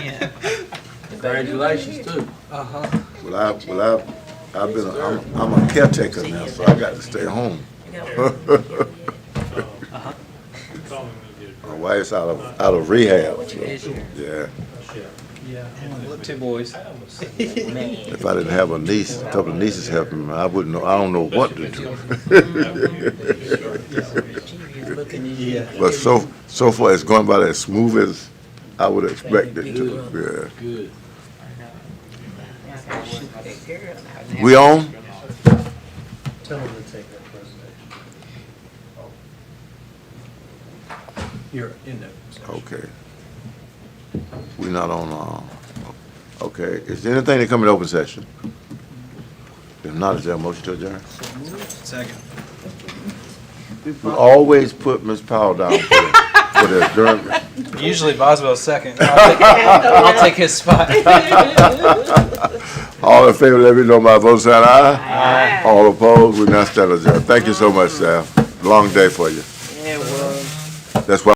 again. Congratulations too. Uh-huh. I've been, I'm a caretaker now, so I got to stay home. My wife's out of rehab. Yeah. Look, two boys. If I didn't have a niece, a couple of nieces helping me, I wouldn't know, I don't know what to do. But so far it's going by as smooth as I would expect it to, yeah. Good. We on? Tell them to take that presentation. You're in there. Okay. We're not on, okay. Is there anything to come in open session? If not, is there a motion to adjourn? Second. We always put Ms. Powell down for the adjournment. Usually Boswell's second. I'll take his spot. All in favor, let me know by vote sign aye. Aye. All opposed, we now stand adjourned. Thank you so much, staff. Long day for you. Yeah, well. That's why